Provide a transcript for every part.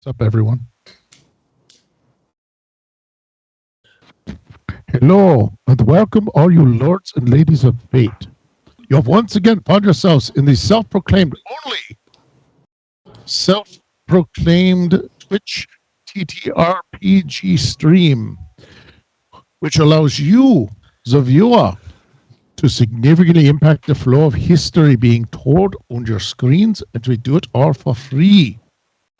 What's up, everyone? Hello, and welcome all you lords and ladies of fate. You have once again found yourselves in the self-proclaimed Twitch TTRPG stream, which allows you, the viewer, to significantly impact the flow of history being told on your screens, and we do it all for free.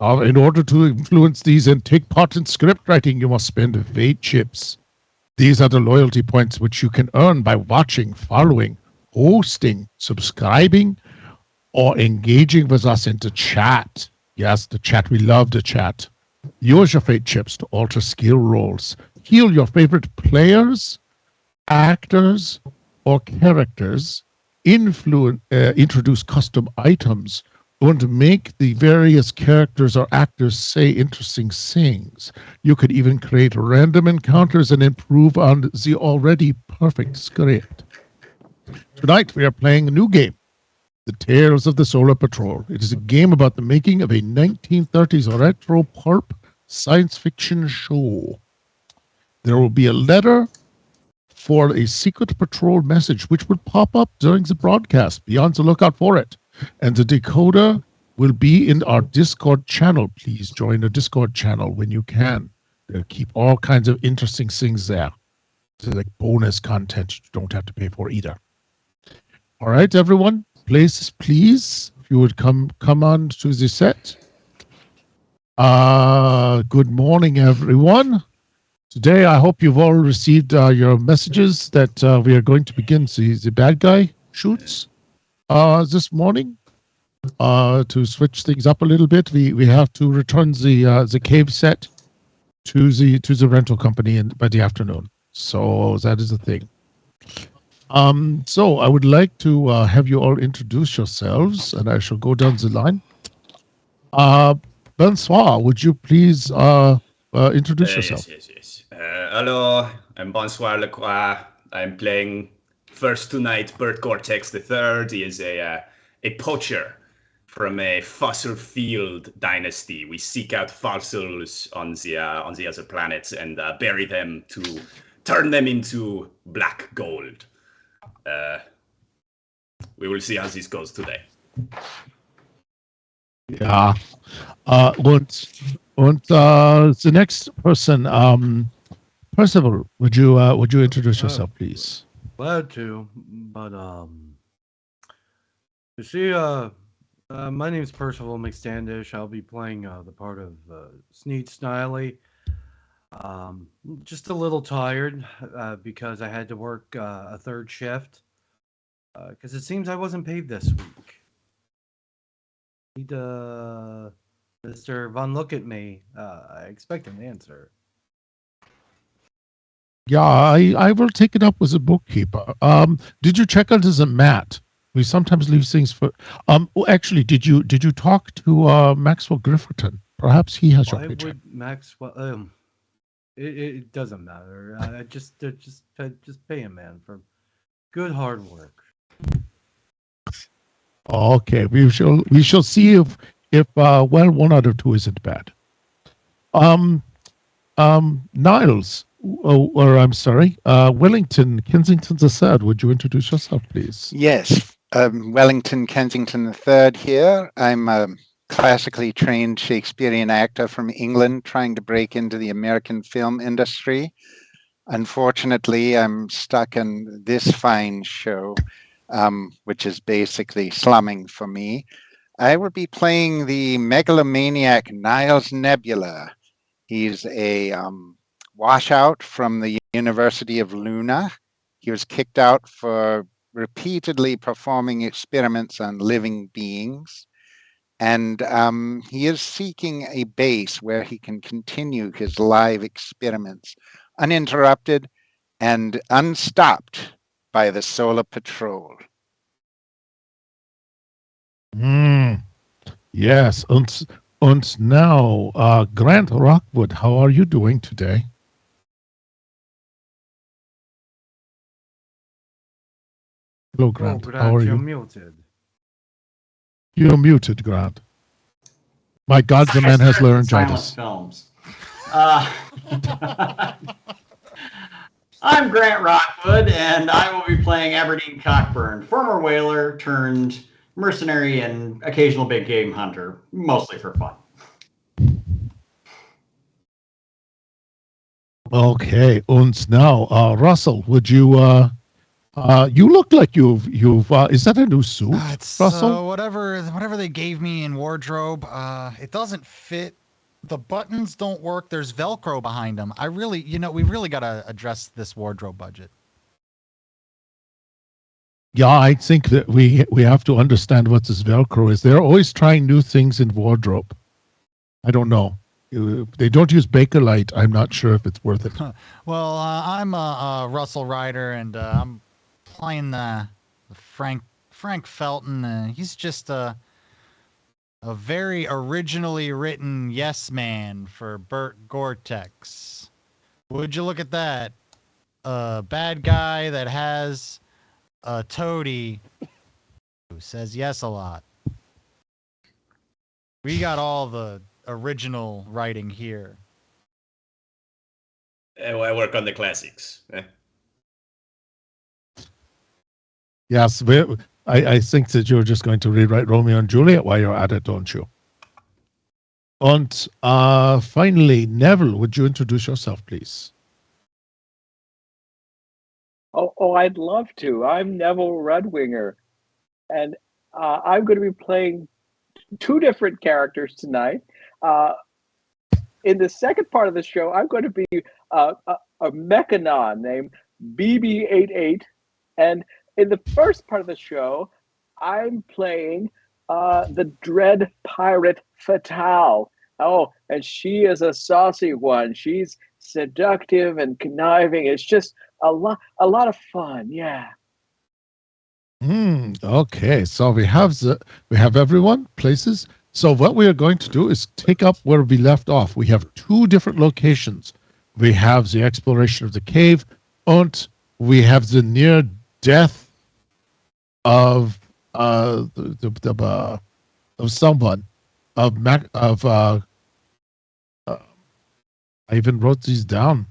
In order to influence these and take part in script writing, you must spend fate chips. These are the loyalty points which you can earn by watching, following, hosting, subscribing, or engaging with us in the chat. Yes, the chat. We love the chat. Use your fate chips to alter skill rolls. Heal your favorite players, actors, or characters. Introduce custom items. And make the various characters or actors say interesting things. You could even create random encounters and improve on the already perfect script. Tonight, we are playing a new game, The Tales of the Solar Patrol. It is a game about the making of a 1930s retro pulp science fiction show. There will be a letter for a secret patrol message, which will pop up during the broadcast. Be on the lookout for it. And the decoder will be in our Discord channel. Please join the Discord channel when you can. They'll keep all kinds of interesting things there. So like bonus content you don't have to pay for either. All right, everyone. Places, please. If you would come on to the set. Good morning, everyone. Today, I hope you've all received your messages that we are going to begin the bad guy shoots. This morning, to switch things up a little bit, we have to return the cave set to the rental company by the afternoon. So that is the thing. So I would like to have you all introduce yourselves, and I shall go down the line. Bonsoir, would you please introduce yourself? Yes. Hello, I'm Bonsoir Lacroix. I'm playing first tonight Bert Cortex III. He is a poacher from a fossil field dynasty. We seek out fossils on the other planets and bury them to turn them into black gold. We will see how this goes today. Yeah. Und the next person, Percival, would you introduce yourself, please? Glad to, but you see, my name's Percival McStandish. I'll be playing the part of Sneed Sniley. Just a little tired because I had to work a third shift because it seems I wasn't paid this week. Need Mr. Von Look at Me. I expect an answer. Yeah, I will take it up with the bookkeeper. Did you check out the mat? We sometimes leave things for. Actually, did you talk to Maxwell Grifferton? Perhaps he has your Why paycheck. would Maxwell? It doesn't matter. I just pay him, man, for good hard work. Okay, we shall see if well, 1 out of 2 isn't bad. Niles, or I'm sorry, Wellington Kensington III. Would you introduce yourself, please? Yes, Wellington Kensington III here. I'm a classically trained Shakespearean actor from England trying to break into the American film industry. Unfortunately, I'm stuck in this fine show, which is basically slumming for me. I will be playing the megalomaniac Niles Nebula. He's a washout from the University of Luna. He was kicked out for repeatedly performing experiments on living beings. And he is seeking a base where he can continue his live experiments uninterrupted and unstopped by the Solar Patrol. Yes, and now, Grant Rockwood, how are you doing today? Hello, Grant. How are you're you? muted. You're muted, Grant. My God, the man has Silent laryngitis. films. I'm Grant Rockwood, and I will be playing Aberdeen Cockburn, former whaler turned mercenary and occasional big game hunter, mostly for fun. Okay, and now, Russell, would you? You look like you've. Is that a new suit, It's Russell? whatever they gave me in wardrobe. It doesn't fit. The buttons don't work. There's Velcro behind them. We really got to address this wardrobe budget. Yeah, I think that we have to understand what this Velcro is. They're always trying new things in wardrobe. I don't know. They don't use Bakelite. I'm not sure if it's worth it. Well, I'm Russell Ryder, and I'm playing the Frank Felton. He's just a very originally written yes man for Burt Gore-Tex. Would you look at that? A bad guy that has a toady who says yes a lot. We got all the original writing here. I work on the classics. Yes, I think that you're just going to rewrite Romeo and Juliet while you're at it, don't you? And finally, Neville, would you introduce yourself, please? Oh, I'd love to. I'm Neville Redwinger, and I'm going to be playing two different characters tonight. In the second part of the show, I'm going to be a Mechanon named BB-88, and in the first part of the show, I'm playing the Dread Pirate Fatale. Oh, and she is a saucy one. She's seductive and conniving. It's just a lot of fun. Yeah. Okay, so we have everyone, places. So what we are going to do is take up where we left off. We have two different locations. We have the exploration of the cave, and we have the near death of someone I even wrote these down.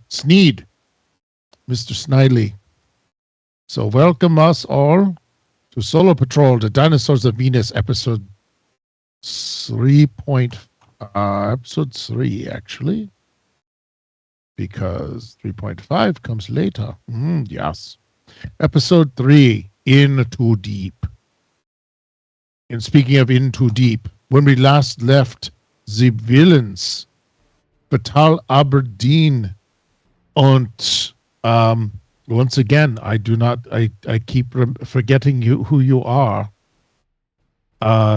Sneed, Mr. Snidely. So welcome us all to Solo Patrol, the Dinosaurs of Venus, episode 3. Episode 3, actually, because 3.5 comes later. Yes. Episode 3, In Too Deep. And speaking of In Too Deep, when we last left the villains, Batal Aberdeen, and once again, I keep forgetting who you are.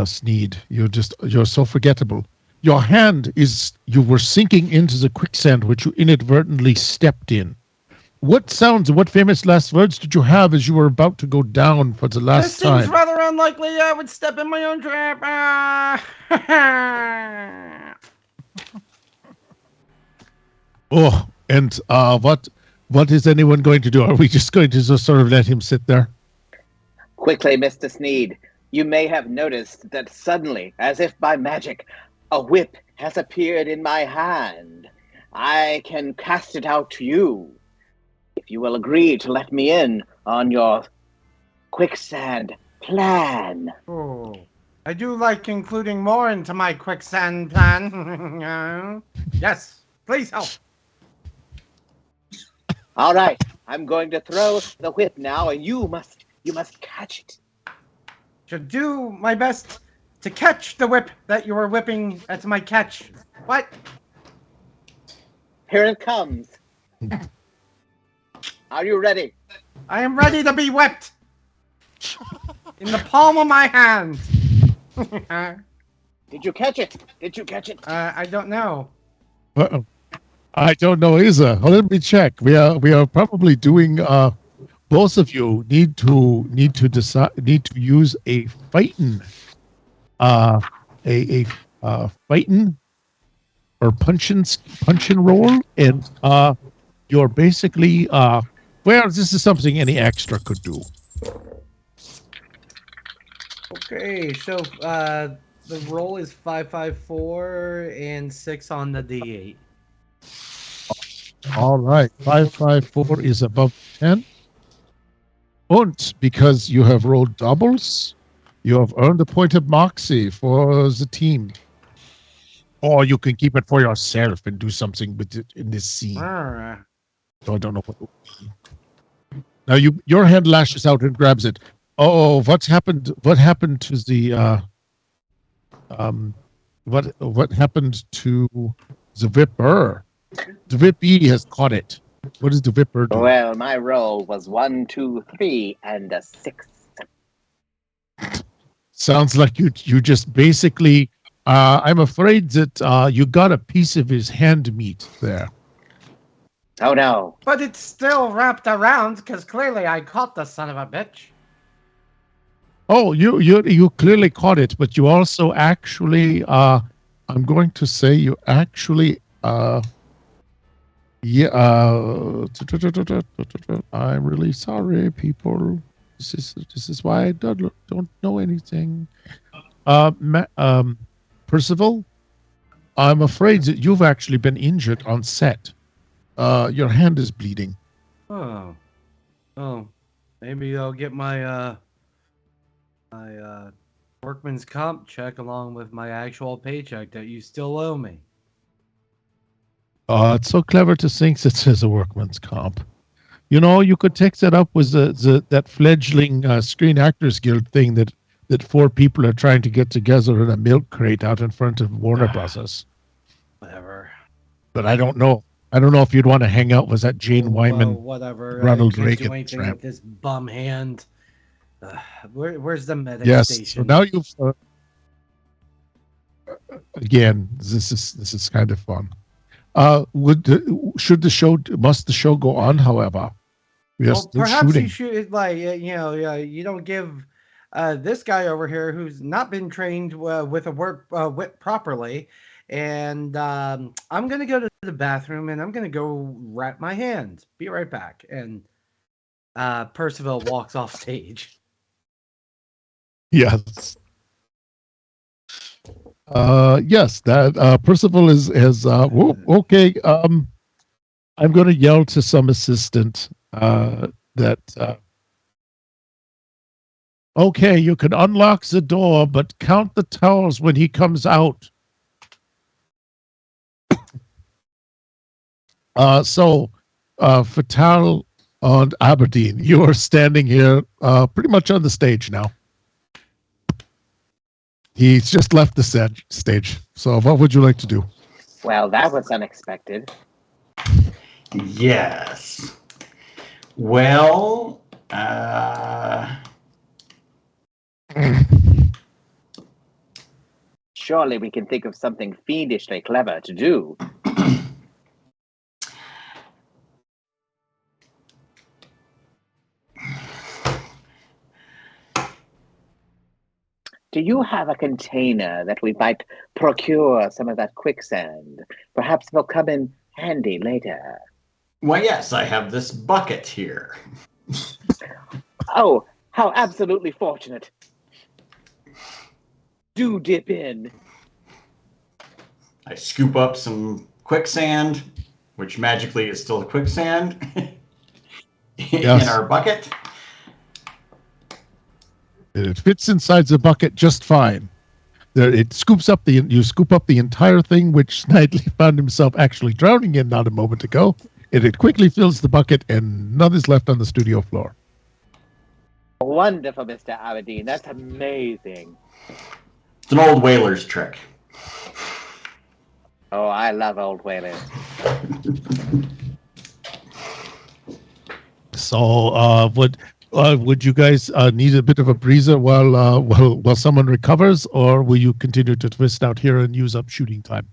Sneed, you're so forgettable. Your hand you were sinking into the quicksand which you inadvertently stepped in. What famous last words did you have as you were about to go down for the last time? This seems rather unlikely. I would step in my own trap. Oh, and what is anyone going to do? Are we just going to just sort of let him sit there? Quickly, Mr. Sneed, you may have noticed that suddenly, as if by magic, a whip has appeared in my hand. I can cast it out to you, if you will agree to let me in on your quicksand plan. Oh, I do like including more into my quicksand plan. Yes, please help. All right, I'm going to throw the whip now, and you must catch it. Should do my best to catch the whip that you are whipping at my catch. What? Here it comes. Are you ready? I am ready to be whipped. In the palm of my hand. Did you catch it? I don't know. Uh-oh. I don't know either. Let me check. We are probably doing. Both of you need to use a fighting, fighting or punch and roll, and you're basically this is something any extra could do. Okay, so The roll is 554 and 6 on the D8. All right. 554 is above 10. And because you have rolled doubles, you have earned a point of moxie for the team. Or you can keep it for yourself and do something with it in this scene. Arrgh. So I don't know what it would be. Now your hand lashes out and grabs it. Oh, what's happened? What happened to the what happened to the Vipper? The Vip-E has caught it. What does the Vipper do? Well, my roll was 1, 2, 3, and a 6. Sounds like you just basically I'm afraid that you got a piece of his hand meat there. Oh no. But it's still wrapped around because clearly I caught the son of a bitch. Oh, you clearly caught it, but you also actually I'm going to say you actually yeah I'm really sorry, people. This is why I don't know anything. Percival, I'm afraid that you've actually been injured on set. Your hand is bleeding. Oh. Maybe I'll get my workman's comp check along with my actual paycheck that you still owe me. It's so clever to think that there's a workman's comp. You know, you could take that up with that fledgling Screen Actors Guild thing that 4 people are trying to get together in a milk crate out in front of Warner Brothers. Whatever. But I don't know. I don't know if you'd want to hang out with that Jane Wyman, Whatever. Ronald I can't Reagan do anything tramp. with this bum hand. Where's the medic Yes. So station? now you've again. This is kind of fun. Must the show go on? However, we are Well, still perhaps shooting. you should, you don't give this guy over here who's not been trained with a whip properly, and I'm gonna go to the bathroom and I'm gonna go wrap my hand. Be right back. And Percival walks off stage. Yes. Yes. That Percival is. Okay. I'm going to yell to some assistant that. Okay, you can unlock the door, but count the towels when he comes out. Fatal and Aberdeen, you are standing here pretty much on the stage now. He's just left the stage. So what would you like to do? Well, that was unexpected. Yes. Well, Surely we can think of something fiendishly clever to do. Do you have a container that we might procure some of that quicksand? Perhaps it'll come in handy later. well, yes, I have this bucket here. Oh, how absolutely fortunate. Do dip in. I scoop up some quicksand, which magically is still quicksand, in our bucket. It fits inside the bucket just fine. You scoop up the entire thing, which Knightley found himself actually drowning in not a moment ago. It quickly fills the bucket, and none is left on the studio floor. Wonderful, Mr. Aberdeen. That's amazing. It's an old whaler's trick. Oh, I love old whalers. So, would you guys need a bit of a breather while someone recovers, or will you continue to twist out here and use up shooting time?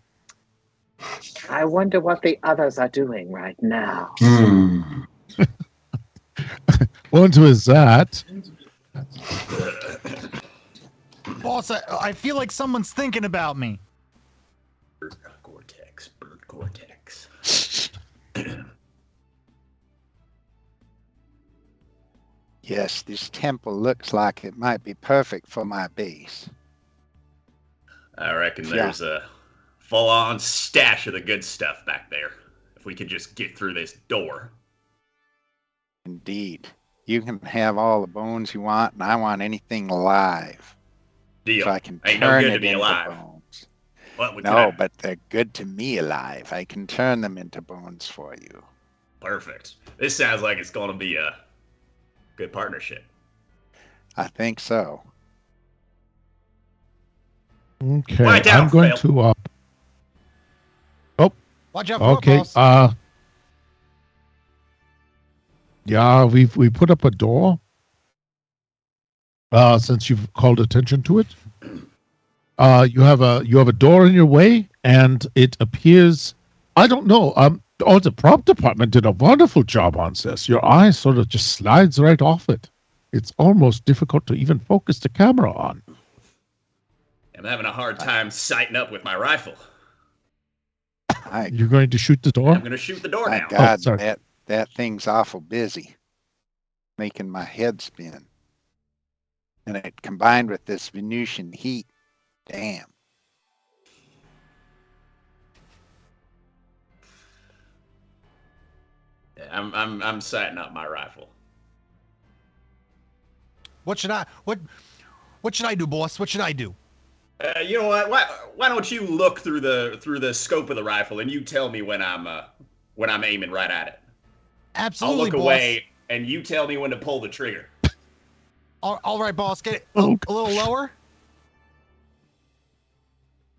I wonder what the others are doing right now. What is that? Boss, I feel like someone's thinking about me. Bird cortex. Yes, this temple looks like it might be perfect for my base. I reckon Yeah. there's a full-on stash of the good stuff back there. If we could just get through this door. Indeed. You can have all the bones you want, and I want anything alive. Deal. So I can Ain't no turn good to it be into alive. bones. What we No, could but they're good to me alive. I can turn them into bones for you. Perfect. This sounds like it's going to be a good partnership. I think so. Okay, Lie down, I'm going Phil. to. Watch out for Okay. it, boss. Yeah, we put up a door. Since you've called attention to it, you have a door in your way, and it appears. I don't know. The prop department did a wonderful job on this. Your eye sort of just slides right off it. It's almost difficult to even focus the camera on. I'm having a hard time sighting up with my rifle. You're going to shoot the door? I'm going to shoot the door My now. God, sorry. that thing's awful busy, making my head spin. And it combined with this Venusian heat, damn. Yeah, I'm sighting up my rifle. What should I do, boss? What should I do? You know what? Why don't you look through the scope of the rifle and you tell me when I'm aiming right at it. Absolutely, I'll look boss. away and you tell me when to pull the trigger. All right, boss. Get it Oh, a little lower.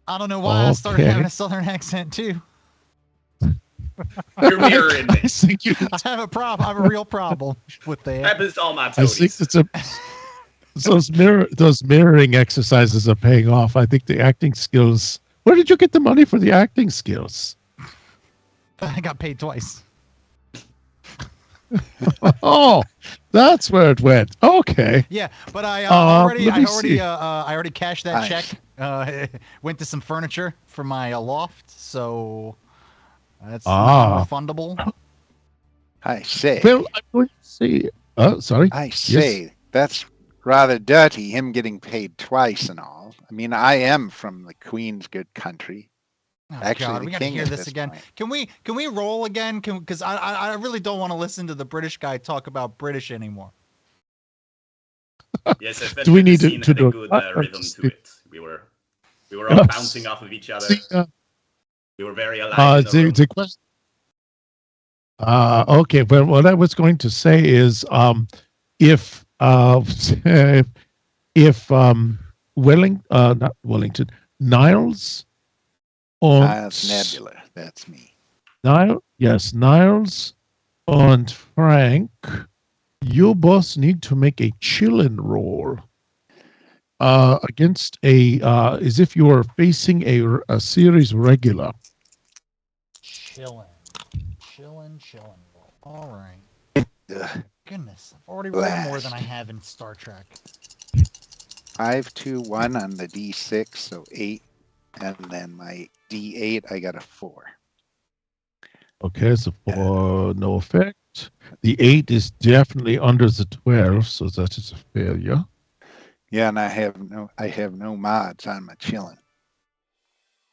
I don't know why I started Okay. having a southern accent too. You're mirroring me. I think you. I have a problem. I have a real problem with that. Happens to all my I think toadies. it's a. Those mirroring exercises are paying off. I think the acting skills. Where did you get the money for the acting skills? I got paid twice. Oh, that's where it went. Okay. Yeah, but I let me see. already cashed that check. Went to some furniture for my loft, so that's non-refundable. I say. Well, I'm going to say. Sorry. I say, that's rather dirty, him getting paid twice and all. I mean, I am from the Queen's good country. Oh, Actually, God, the we gotta king hear at this this again. point. Can we roll again? Because I really don't want to listen to the British guy talk about British anymore. Yes, I felt Do we the need scene to had a do good that or rhythm just to do- it. We were all bouncing off of each other. See, We were very alive in the room. the question. Okay. Well, what I was going to say is, if not Wellington, Niles Niles and Nebula, that's me. Niles and Frank, you both need to make a chillin' roll against as if you are facing a series regular. Chillin'. All right. Ugh. Goodness, I've already rolled more than I have in Star Trek. 5, 2, 1 on the D6, so 8. And then my D8, I got a 4. Okay, so for no effect. The 8 is definitely under the 12, so that is a failure. Yeah, and I have no mods on my chillin'.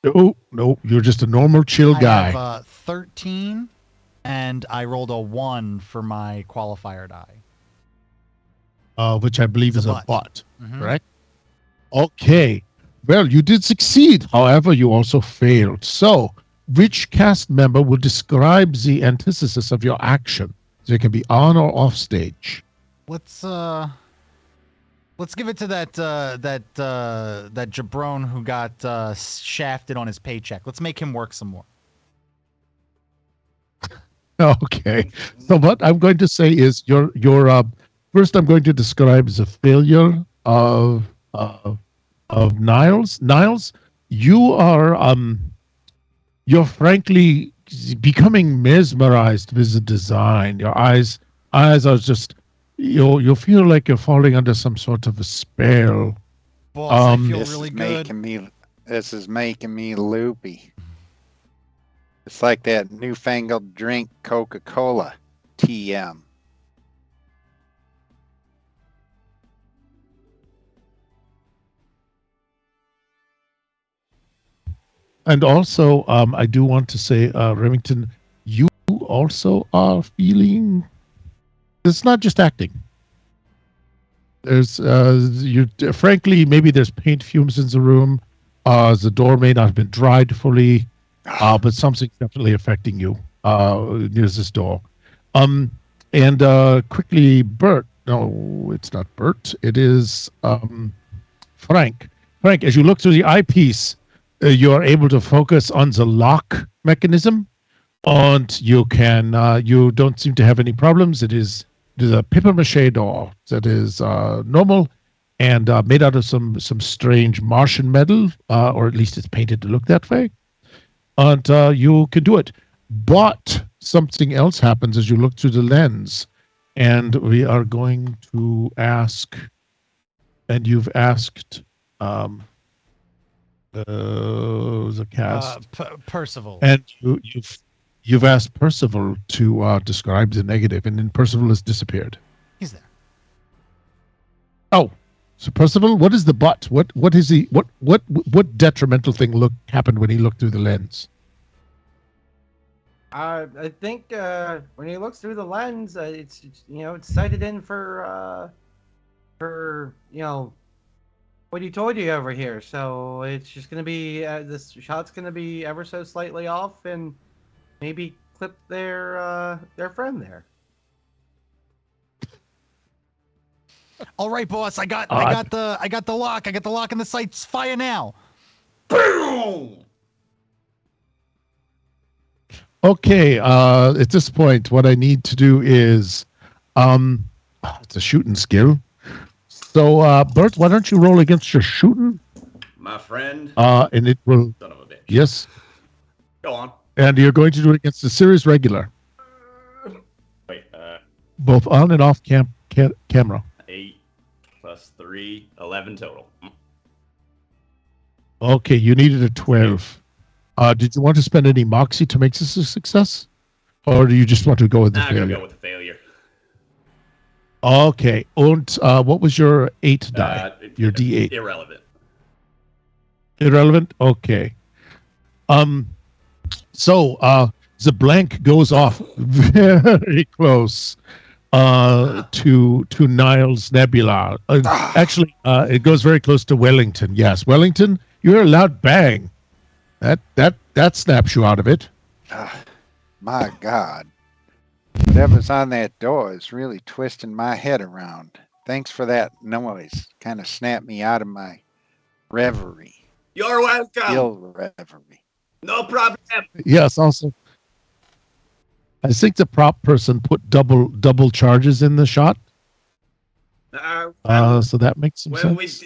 No, you're just a normal chill guy. I have 13, and I rolled a 1 for my qualifier die. Which I believe It's is a a butt, Mhm. correct? Okay. Well, you did succeed. However, you also failed. So, which cast member will describe the antithesis of your action? So it can be on or off stage. Let's give it to that jabron who got shafted on his paycheck. Let's make him work some more. Okay. So what I'm going to say is your first I'm going to describe the failure of Niles. Niles, you're frankly becoming mesmerized with the design. Your eyes are just you feel like you're falling under some sort of a spell. Boss, I feel This really is good. this is making me loopy. It's like that newfangled drink, Coca-Cola, TM. And also, I do want to say, Remington, you also are feeling. It's not just acting. There's, frankly, maybe there's paint fumes in the room. The door may not have been dried fully, but something's definitely affecting you near this door. And quickly, Bert. No, it's not Bert. It is Frank. Frank, as you look through the eyepiece, you are able to focus on the lock mechanism, and you can. You don't seem to have any problems. It is a paper mache door that is normal and made out of some strange Martian metal, or at least it's painted to look that way. And you can do it. But something else happens as you look through the lens, and we are going to ask. And you've asked the cast, Percival. and you've asked Percival to describe the negative, and then Percival has disappeared. He's there. Oh, so Percival, what is the but? What is he? What detrimental thing happened when he looked through the lens? I think when he looks through the lens, it's it's sighted in for what he told you over here. So it's just gonna be this shot's gonna be ever so slightly off, and maybe clip their friend there. All right, boss. I got the lock. I got the lock in the sights. Fire now. Boom! Okay. At this point, what I need to do is, it's a shooting skill. So, Bert, why don't you roll against your shooting? My friend. And it will. Son of a bitch. Yes. Go on. And you're going to do it against the series regular, Wait, both on and off camera. 8 plus 3, 11 total. Okay, you needed a 12. Did you want to spend any moxie to make this a success? Or do you just want to go with the I'm going to failure? go with the failure. Okay, and what was your 8 die? Your D8? Irrelevant. Irrelevant? Okay. So, the blank goes off very close to Niles Nebula. Actually, it goes very close to Wellington. Yes, Wellington, you hear a loud bang. That snaps you out of it. My God. Whatever's on that door is really twisting my head around. Thanks for that noise. Kind of snapped me out of my reverie. You're welcome. Ill reverie. No problem. Yes, also, I think the prop person put double charges in the shot. So that makes some sense.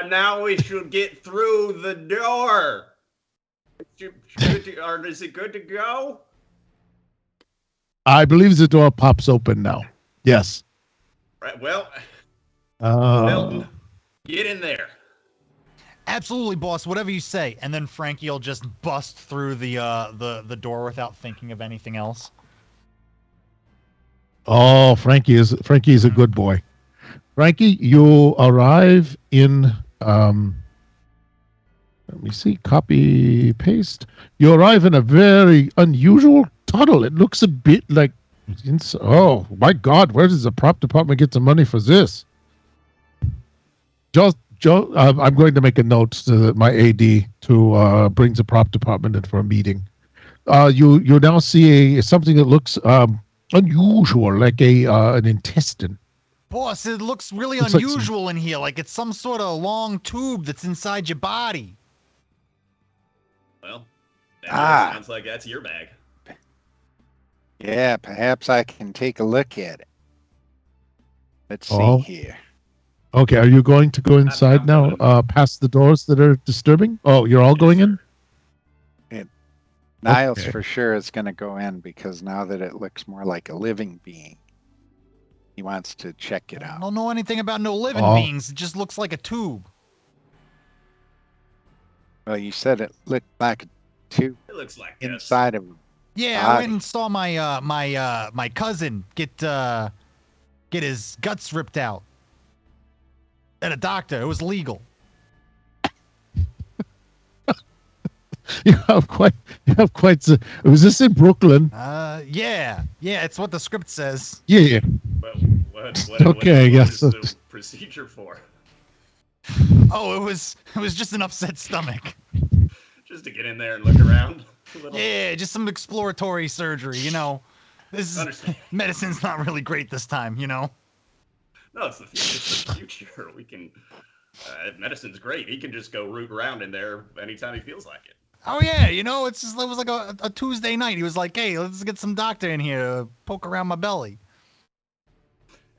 Now we should get through the door. Is it good to go? I believe the door pops open now. Yes. Right. Well, Milton, get in there. Absolutely, boss. Whatever you say. And then Frankie will just bust through the door without thinking of anything else. Oh, Frankie is a good boy. Frankie, you arrive in. Let me see. Copy paste. You arrive in a very unusual tunnel. It looks a bit like. Oh my God! Where does the prop department get the money for this? Joe, I'm going to make a note to my AD to bring the prop department in for a meeting. You now see something that looks unusual, like an intestine. Boss, it looks really Looks like unusual in here. Like it's some sort of long tube that's inside your body. Well, that sounds like that's your bag. Yeah, perhaps I can take a look at it. Let's see here. Okay, are you going to go inside now, past the doors that are disturbing? Oh, you're all going in? Niles Okay. for sure is going to go in because now that it looks more like a living being, he wants to check it I out. don't know anything about no living Oh. beings. It just looks like a tube. Well, you said it looked like a tube It looks like this. inside of him. Yeah, I went and saw my my cousin get his guts ripped out at a doctor. It was legal. You have quite. Was this in Brooklyn? Yeah, it's what the script says. Yeah. Well, Okay, what yes. is the procedure for? Oh, it was just an upset stomach. Just to get in there and look around a little? Yeah, just some exploratory surgery. This is Understand. medicine's not really great this time. No, it's the future. We can. Medicine's great. He can just go root around in there anytime he feels like it. Oh yeah, it was like a Tuesday night. He was like, "Hey, let's get some doctor in here to poke around my belly."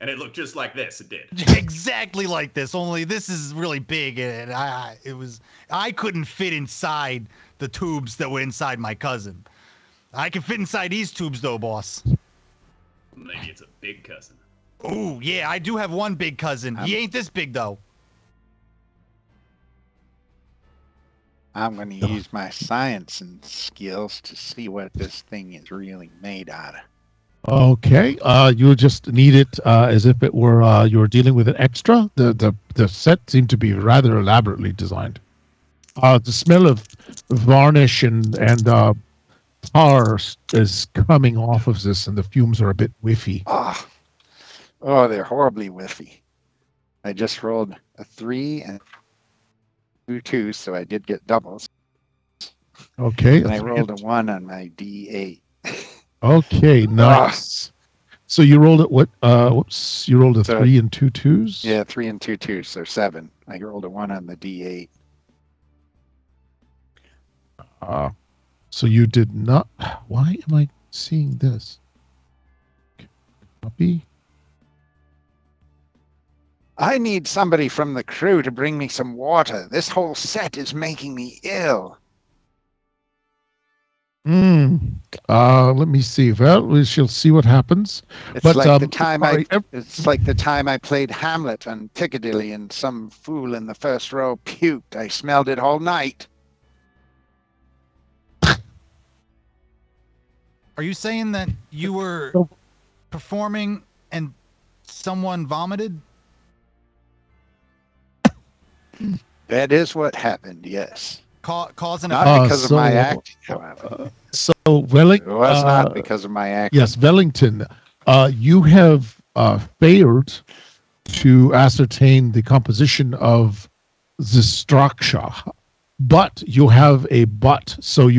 And it looked just like this. It did. Exactly like this. Only this is really big, and I couldn't fit inside the tubes that were inside my cousin. I can fit inside these tubes though, boss. Maybe it's a big cousin. Oh yeah, I do have one big cousin. He ain't this big though. I'm going to use my science and skills to see what this thing is really made out of. Okay. You just need it as if it were you were dealing with an extra. The set seemed to be rather elaborately designed. The smell of varnish and tar is coming off of this, and the fumes are a bit whiffy. Oh, they're horribly whiffy. I just rolled a 3 and 2 2s, so I did get doubles. Okay. And I rolled a 1 on my D8. Okay, nice. So you rolled it. What? Whoops! You rolled a 3 and 2 2s. Yeah, 3 and 2 2s, so 7. I rolled a 1 on the D8. So you did not. Why am I seeing this? Copy. I need somebody from the crew to bring me some water. This whole set is making me ill. Let me see. Well, we shall see what happens. It's But, like the time sorry, it's like the time I played Hamlet on Piccadilly and some fool in the first row puked. I smelled it all night. Are you saying that you were performing and someone vomited? That is what happened, yes. Cause and Not effect? because of my acting, however. So Wellington. It was not because of my acting. Yes, Wellington. You have failed to ascertain the composition of the structure, but you have a but. So you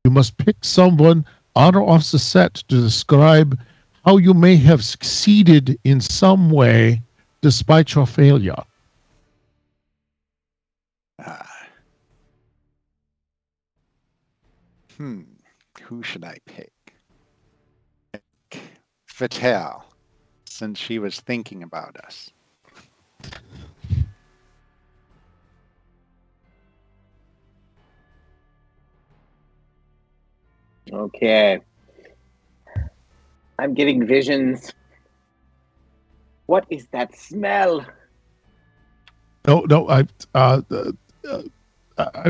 must pick someone on or off the set to describe how you may have succeeded in some way despite your failure. Who should I pick? Fatale, since she was thinking about us. Okay. I'm getting visions. What is that smell? No.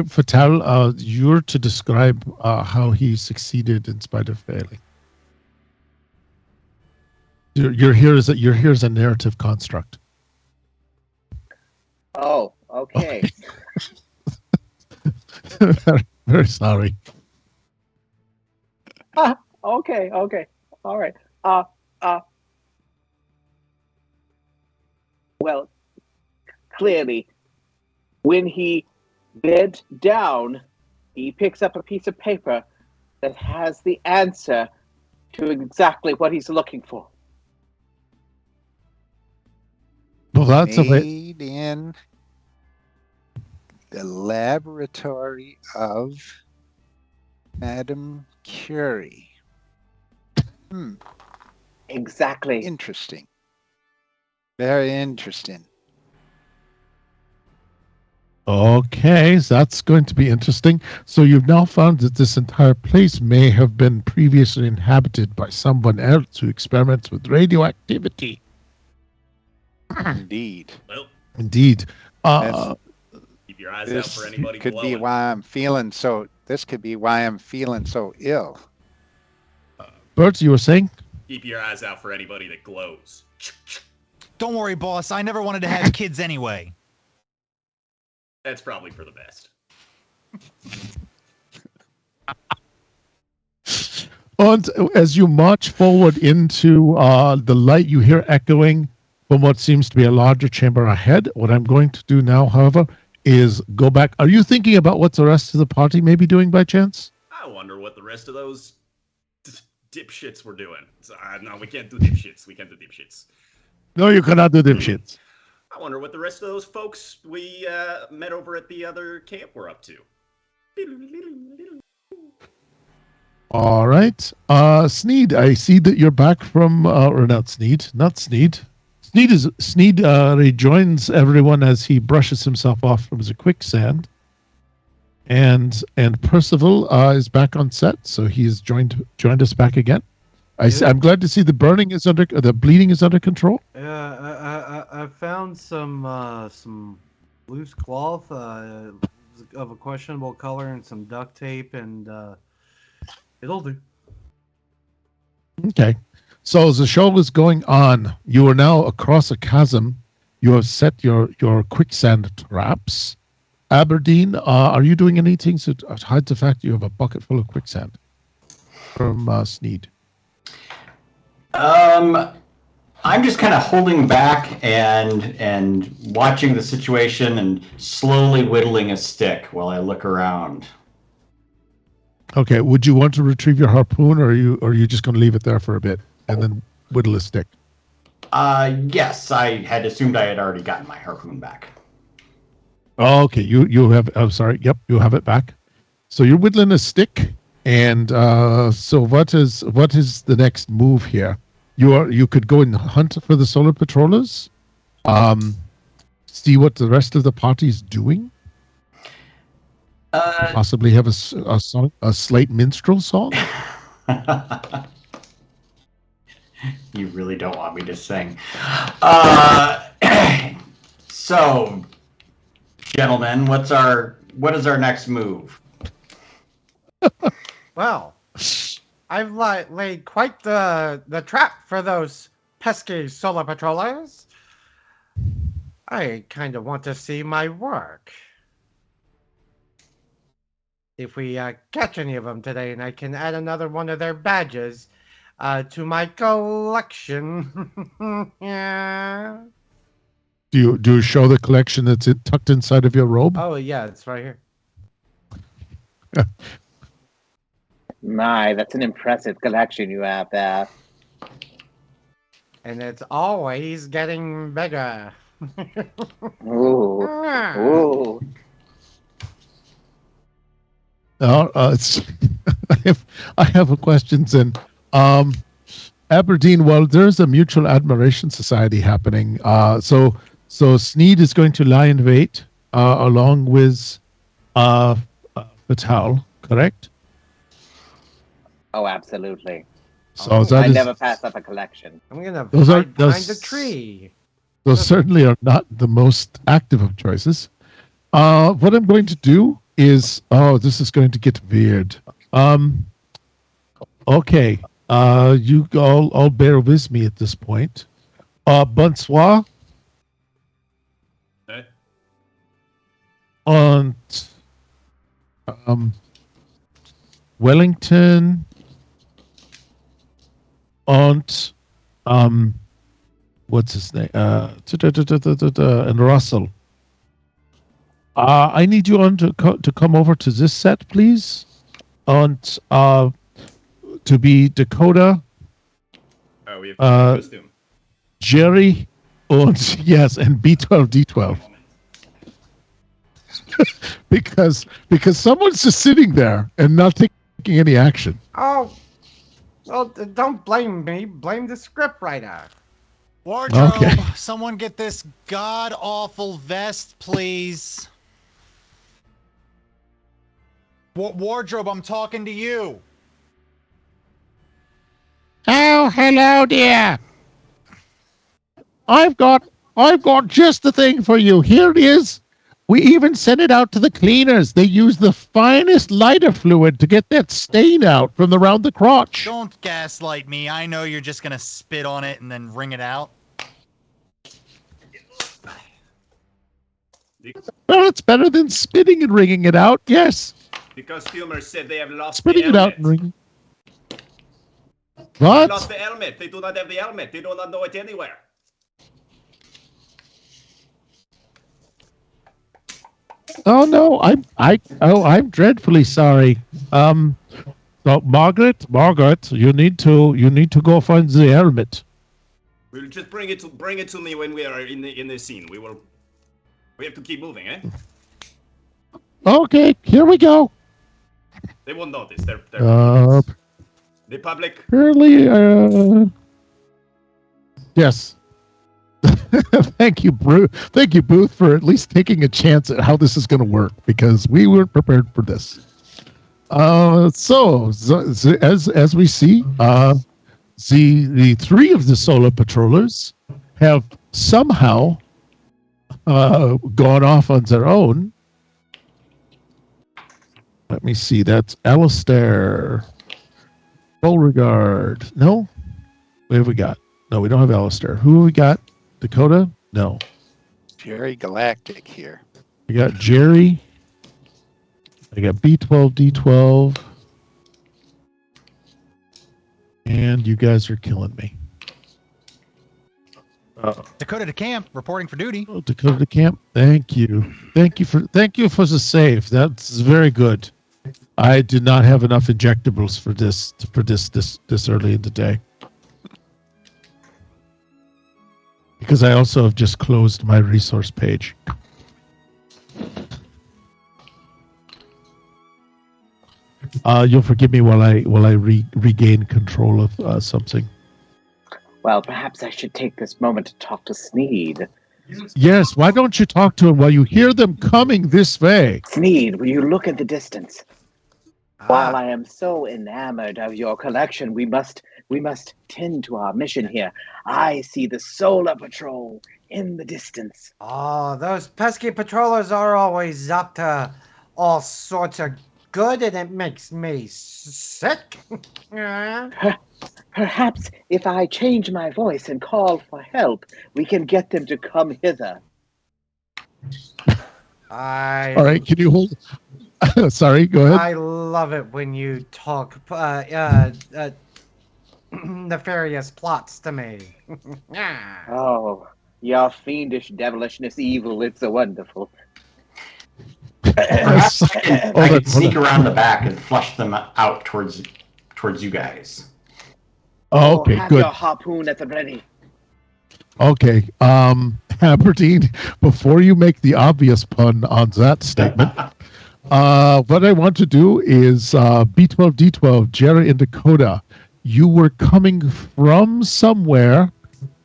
Fatale, you're to describe how he succeeded in spite of failing. You're here as a narrative construct. Oh, okay. very, very sorry. Okay. All right. Well, clearly, when he bent down, he picks up a piece of paper that has the answer to exactly what he's looking for. Well, that's a Made in the laboratory of Madame Curie. Exactly. Interesting. Very interesting. Okay, so that's going to be interesting. So you've now found that this entire place may have been previously inhabited by someone else who experiments with radioactivity. Indeed. Well, Indeed. keep your eyes out for anybody could glowing. be why I'm feeling so. This could be why I'm feeling so ill. Bert, you were saying? Keep your eyes out for anybody that glows. Don't worry, boss. I never wanted to have kids anyway. That's probably for the best. And as you march forward into the light, you hear echoing from what seems to be a larger chamber ahead. What I'm going to do now, however, is go back. Are you thinking about what the rest of the party may be doing by chance? I wonder what the rest of those dipshits were doing. No, we can't do dipshits. We can't do dipshits. No, you cannot do them shits. I wonder what the rest of those folks we met over at the other camp were up to. All right. Sneed, I see that you're back from, or not Sneed. Sneed rejoins everyone as he brushes himself off from the quicksand. And Percival is back on set, so he's joined us back again. I'm glad to see the bleeding is under control. I found some loose cloth of a questionable color and some duct tape, and it'll do. Okay. So as the show is going on, you are now across a chasm. You have set your quicksand traps. Aberdeen, are you doing anything to hide the fact that you have a bucket full of quicksand from Sneed? I'm just kind of holding back and watching the situation and slowly whittling a stick while I look around. Okay. Would you want to retrieve your harpoon, or are you just going to leave it there for a bit and then whittle a stick? Yes, I had assumed I had already gotten my harpoon back. Oh, okay. You have. I'm sorry. Yep, you have it back. So you're whittling a stick, and so what is the next move here? You could go and hunt for the solar patrollers. See what the rest of the party is doing. Possibly have a song, a Slate minstrel song. You really don't want me to sing. So, gentlemen, what is our next move? Well, I've laid quite the trap for those pesky solar patrollers. I kind of want to see my work. If we catch any of them today, and I can add another one of their badges to my collection. Yeah. Do you show the collection that's tucked inside of your robe? Oh yeah, it's right here. My, that's an impressive collection you have there. And it's always getting bigger. Ooh. Ooh. It's I have a question then. Aberdeen, well, there's a mutual admiration society happening. So Sneed is going to lie in wait along with Vital, correct? Oh, absolutely. So I never pass up a collection. I'm gonna Those are- hide behind those- a tree. Those certainly are not the most active of choices. What I'm going to do is, this is going to get weird. Okay, you all bear with me at this point. Bonsoir Eh? und Wellington und what's his name? And Russell. I need you on to come over to this set, please. And to be Dakota, Oh, we have costume. Jerry, and yes, and B12, D12. because someone's just sitting there and not taking any action. Oh, well, don't blame me. Blame the scriptwriter. Wardrobe, Okay. someone get this god-awful vest, please. Wardrobe, I'm talking to you. Oh, hello, dear. I've got just the thing for you. Here it is. We even sent it out to the cleaners. They use the finest lighter fluid to get that stain out from around the crotch. Don't gaslight me. I know you're just gonna spit on it and then wring it out. Well, it's better than spitting and wringing it out. Yes. The costumers said they have lost Spitting the it out helmet. and ringing. They What? lost the helmet. They do not have the helmet. They do not know it anywhere. Oh no, I'm dreadfully sorry. So Margaret, you need to go find the helmet. We'll just bring it to me when we are in the scene. We have to keep moving, eh? Okay, here we go. They won't notice. They're the public. Apparently, yes. Thank you, Thank you, Booth, for at least taking a chance at how this is going to work, because we weren't prepared for this. So as we see, the three of the solar patrollers have somehow gone off on their own. Let me see. That's Alistair. Beauregard. No? What have we got? No, we don't have Alistair. Who have we got? Dakota? No. Jerry Galactic here. We got Jerry. I got B12, D12. And you guys are killing me. Dakota to camp, reporting for duty. Oh, Dakota to camp. Thank you. Thank you for the save. That's very good. I did not have enough injectables for this early in the day. Because I also have just closed my resource page. You'll forgive me while I regain control of something. Well, perhaps I should take this moment to talk to Sneed. Yes, why don't you talk to him while you hear them coming this way? Sneed, will you look at the distance? While I am so enamored of your collection, we must tend to our mission here. I see the Solar Patrol in the distance. Oh, those pesky patrollers are always up to all sorts of good, and it makes me sick. Perhaps if I change my voice and call for help, we can get them to come hither. All right, can you hold? Sorry, go ahead. I love it when you talk nefarious plots to me. Oh, your fiendish devilishness evil, it's so wonderful. I could sneak around the back and flush them out towards you guys. Oh, okay, have good. your harpoon at the ready. Okay, Aberdeen, before you make the obvious pun on that statement, what I want to do is B12, D12, Jerry and Dakota, you were coming from somewhere.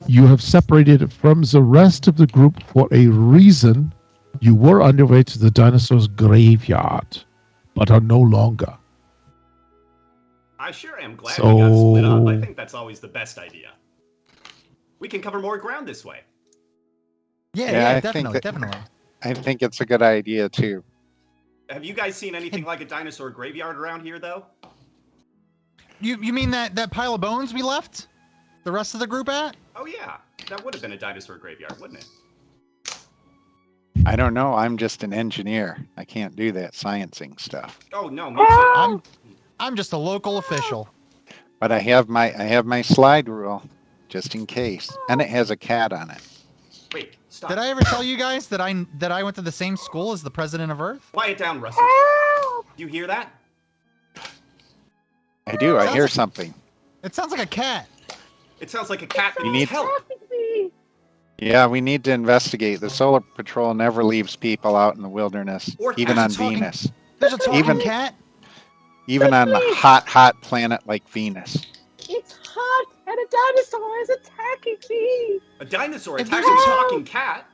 You have separated from the rest of the group for a reason. You were on your way to the dinosaur's graveyard, but are no longer. I sure am glad we got split up. I So- think that's always the best idea. We can cover more ground this way. Yeah, I think definitely. I think it's a good idea too. Have you guys seen anything like a dinosaur graveyard around here, though? You mean that pile of bones we left the rest of the group at? Oh yeah, that would have been a dinosaur graveyard, wouldn't it? I don't know. I'm just an engineer. I can't do that sciencing stuff. Oh no, me too. I'm just a local official. But I have my slide rule, just in case, and it has a cat on it. Wait, stop. Did I ever tell you guys that I went to the same school as the president of Earth? Quiet down, Russell. You hear that? I do. I hear something. It sounds like a cat. It sounds like a cat that You needs need- help. Yeah, we need to investigate. The Solar Patrol never leaves people out in the wilderness, Or even there's on a talking- Venus, There's a talking Even- cat. even on a hot planet like Venus. It's hot, and a dinosaur is attacking me. A dinosaur If attacking there's a a- talking cat?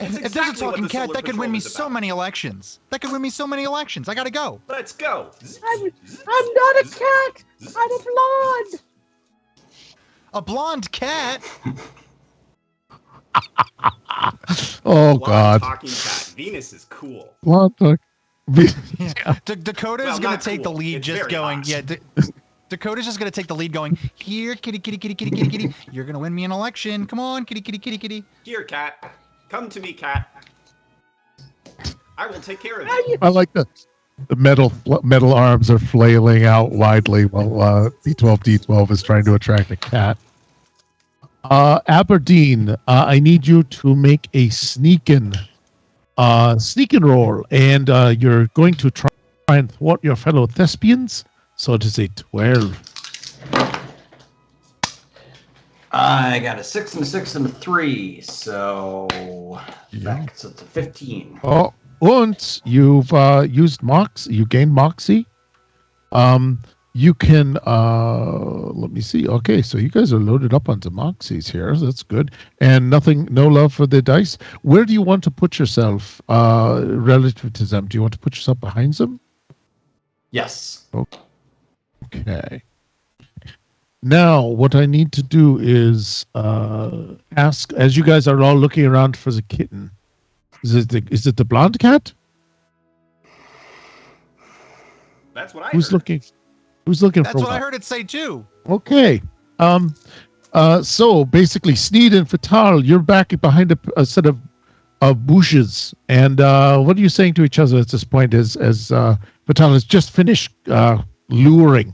If there's a exactly what talking the cat, Solar that could win Patrol me is so about. many elections. That could win me so many elections. I gotta go. Let's go. I'm not a cat. I'm a blonde. A blonde cat. Oh, Blonde God. talking cat. Venus is cool. What the? Dakota's Well, gonna not take the cool. lead, It's just very going. hot. Yeah, Dakota's just gonna take the lead, going here, kitty, kitty, kitty, kitty, kitty, kitty. You're gonna win me an election. Come on, kitty, kitty, kitty, kitty. Here, cat. Come to me, cat. I will take care of you. I like the The metal arms are flailing out widely while D12 is trying to attract a cat. Aberdeen, I need you to make a sneaking roll, and you're going to try and thwart your fellow thespians. So it is a 12. I got a 6 and a 6 and a 3, so Yeah. it's a 15. Oh, once you've used Moxie, you gain Moxie. You can let me see. Okay, so you guys are loaded up onto Moxies here. That's good. And no love for the dice. Where do you want to put yourself relative to them? Do you want to put yourself behind them? Yes. Okay. Now, what I need to do is ask, as you guys are all looking around for the kitten. Is it the blonde cat? That's what I Who's heard. looking? Who's looking That's for what I what? heard it say too. Okay. So basically, Sneed and Fatal, you're back behind a set of bushes, and what are you saying to each other at this point? As Fatal has just finished luring.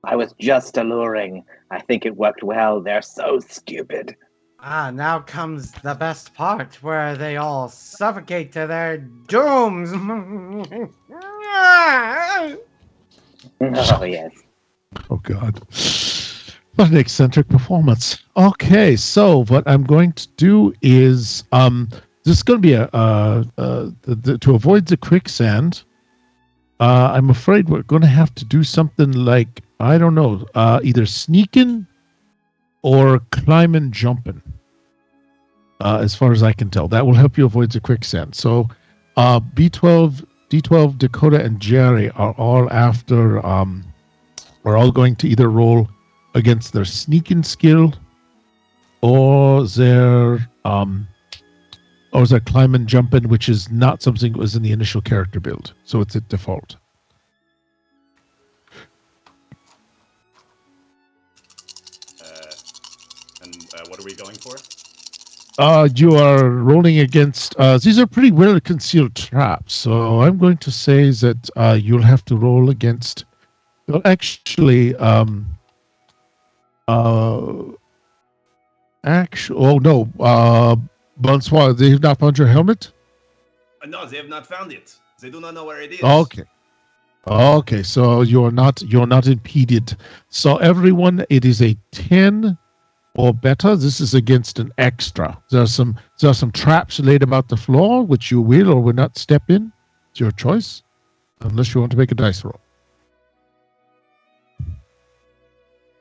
I was just alluring. I think it worked well. They're so stupid. Ah, now comes the best part where they all suffocate to their dooms. Oh, yes. Oh God. What an eccentric performance. Okay, so what I'm going to do is this is going to be to avoid the quicksand. I'm afraid we're going to have to do something like, I don't know, either sneaking or climbing, jumping. As far as I can tell, that will help you avoid the quicksand. So, B12, D12, Dakota, and Jerry are all after. We're all going to either roll against their sneaking skill or their climbing, jumping, which is not something that was in the initial character build. So it's at default. What are we going for? You are rolling against. These are pretty well concealed traps, so I'm going to say that you'll have to roll against. Well, actually, oh no, Bonsoir, they have not found your helmet. No, they have not found it. They do not know where it is. Okay, so you're not impeded. So everyone, it is a 10 or better. This is against an extra. There are some traps laid about the floor, which you will or will not step in. It's your choice, unless you want to make a dice roll.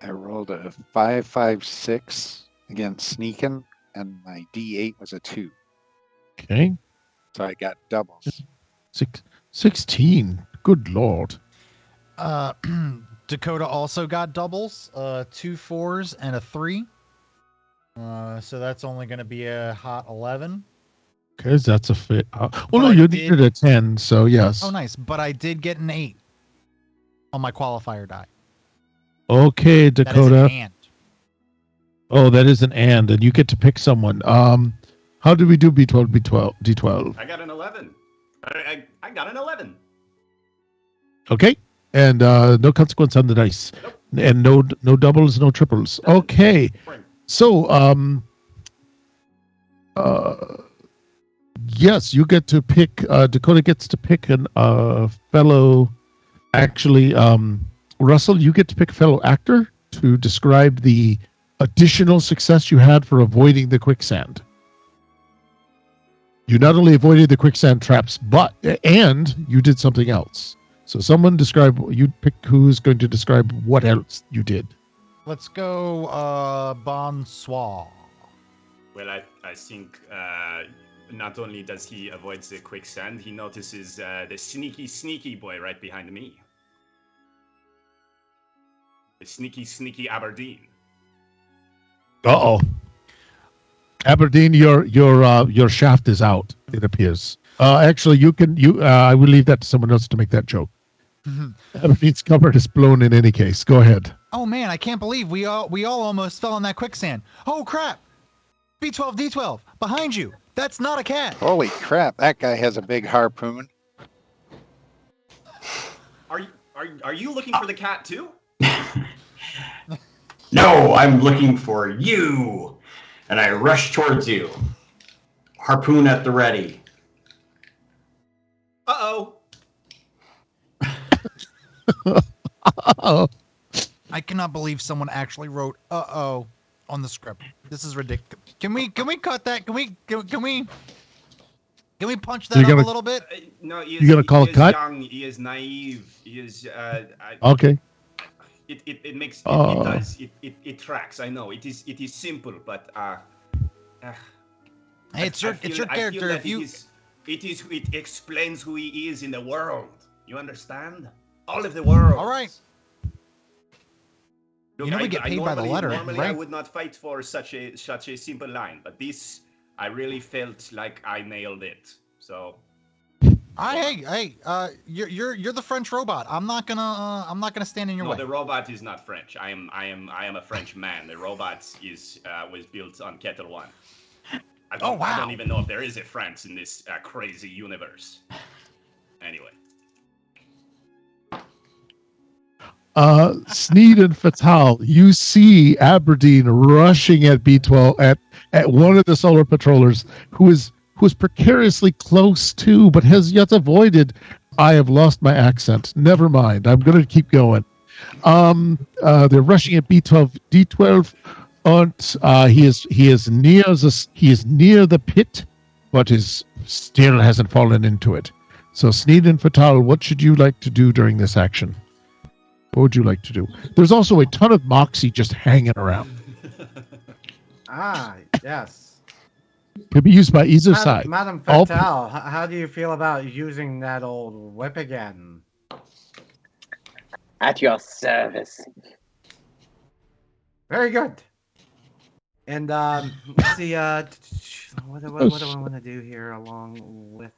I rolled a 5-5-6 against sneaking, and my D8 was a 2. Okay, So I got doubles. 16. Good Lord. Dakota also got doubles, 2 4s and a 3. So that's only going to be a hot 11. Okay, that's a fit. Well, But no, I you did- needed a 10, so yes. Oh, nice. But I did get an 8 on my qualifier die. Okay, That is Dakota. an and. Oh, that is an and you get to pick someone. How do we do B12, D12? I got an 11. I got an 11. Okay, and no consequence on the dice, and no doubles, no triples. Okay, so yes, you get to pick. Dakota gets to pick an fellow. Actually, Russell, you get to pick a fellow actor to describe the additional success you had for avoiding the quicksand. You not only avoided the quicksand traps, and you did something else. So someone you pick who's going to describe what else you did. Let's go Bonsoir. Well, I think not only does he avoid the quicksand, he notices the sneaky boy right behind me. The sneaky Aberdeen. Uh-oh. Aberdeen, your shaft is out, it appears. Actually, I will leave that to someone else to make that joke. Aberdeen's cover is blown in any case. Go ahead. Oh man, I can't believe we all almost fell in that quicksand. Oh crap! B12, D12, behind you. That's not a cat. Holy crap, that guy has a big harpoon. Are you looking for the cat too? No, I'm looking for you. And I rush towards you. Harpoon at the ready. Uh-oh. Oh, I cannot believe someone actually wrote "uh-oh" on the script. This is ridiculous. Can we cut that? Can we punch that You're up gonna- a little bit? No, he is, You gonna call he it is cut? young. He is naive. He is. okay. It makes. Oh. It does. It tracks. I know. It is simple, but Hey, it's your I feel character. that If you it explains who he is in the world. You understand? All of the world. all right. Look, You know we get paid by the letter, Normally, I right? would not fight for such a simple line, but this, I really felt like I nailed it. So. Hey, you're the French robot. I'm not gonna stand in your No, way. the robot is not French. I am a French man. The robot was built on Kettle One. I don't even know if there is a France in this crazy universe. Anyway. Sneed and Fatal, you see Aberdeen rushing at B12 at one of the solar patrollers who's precariously close to, but has yet avoided. I have lost my accent. Never mind. I'm going to keep going. They're rushing at B12, D12, and he is near the pit, but still hasn't fallen into it. So Sneed and Fatal, what should you like to do during this action? What would you like to do? There's also a ton of Moxie just hanging around. Ah, yes. Could be used by either side. Madam All- Fatal, how do you feel about using that old whip again? At your service. Very good. And let's see. What do I want to do here along with?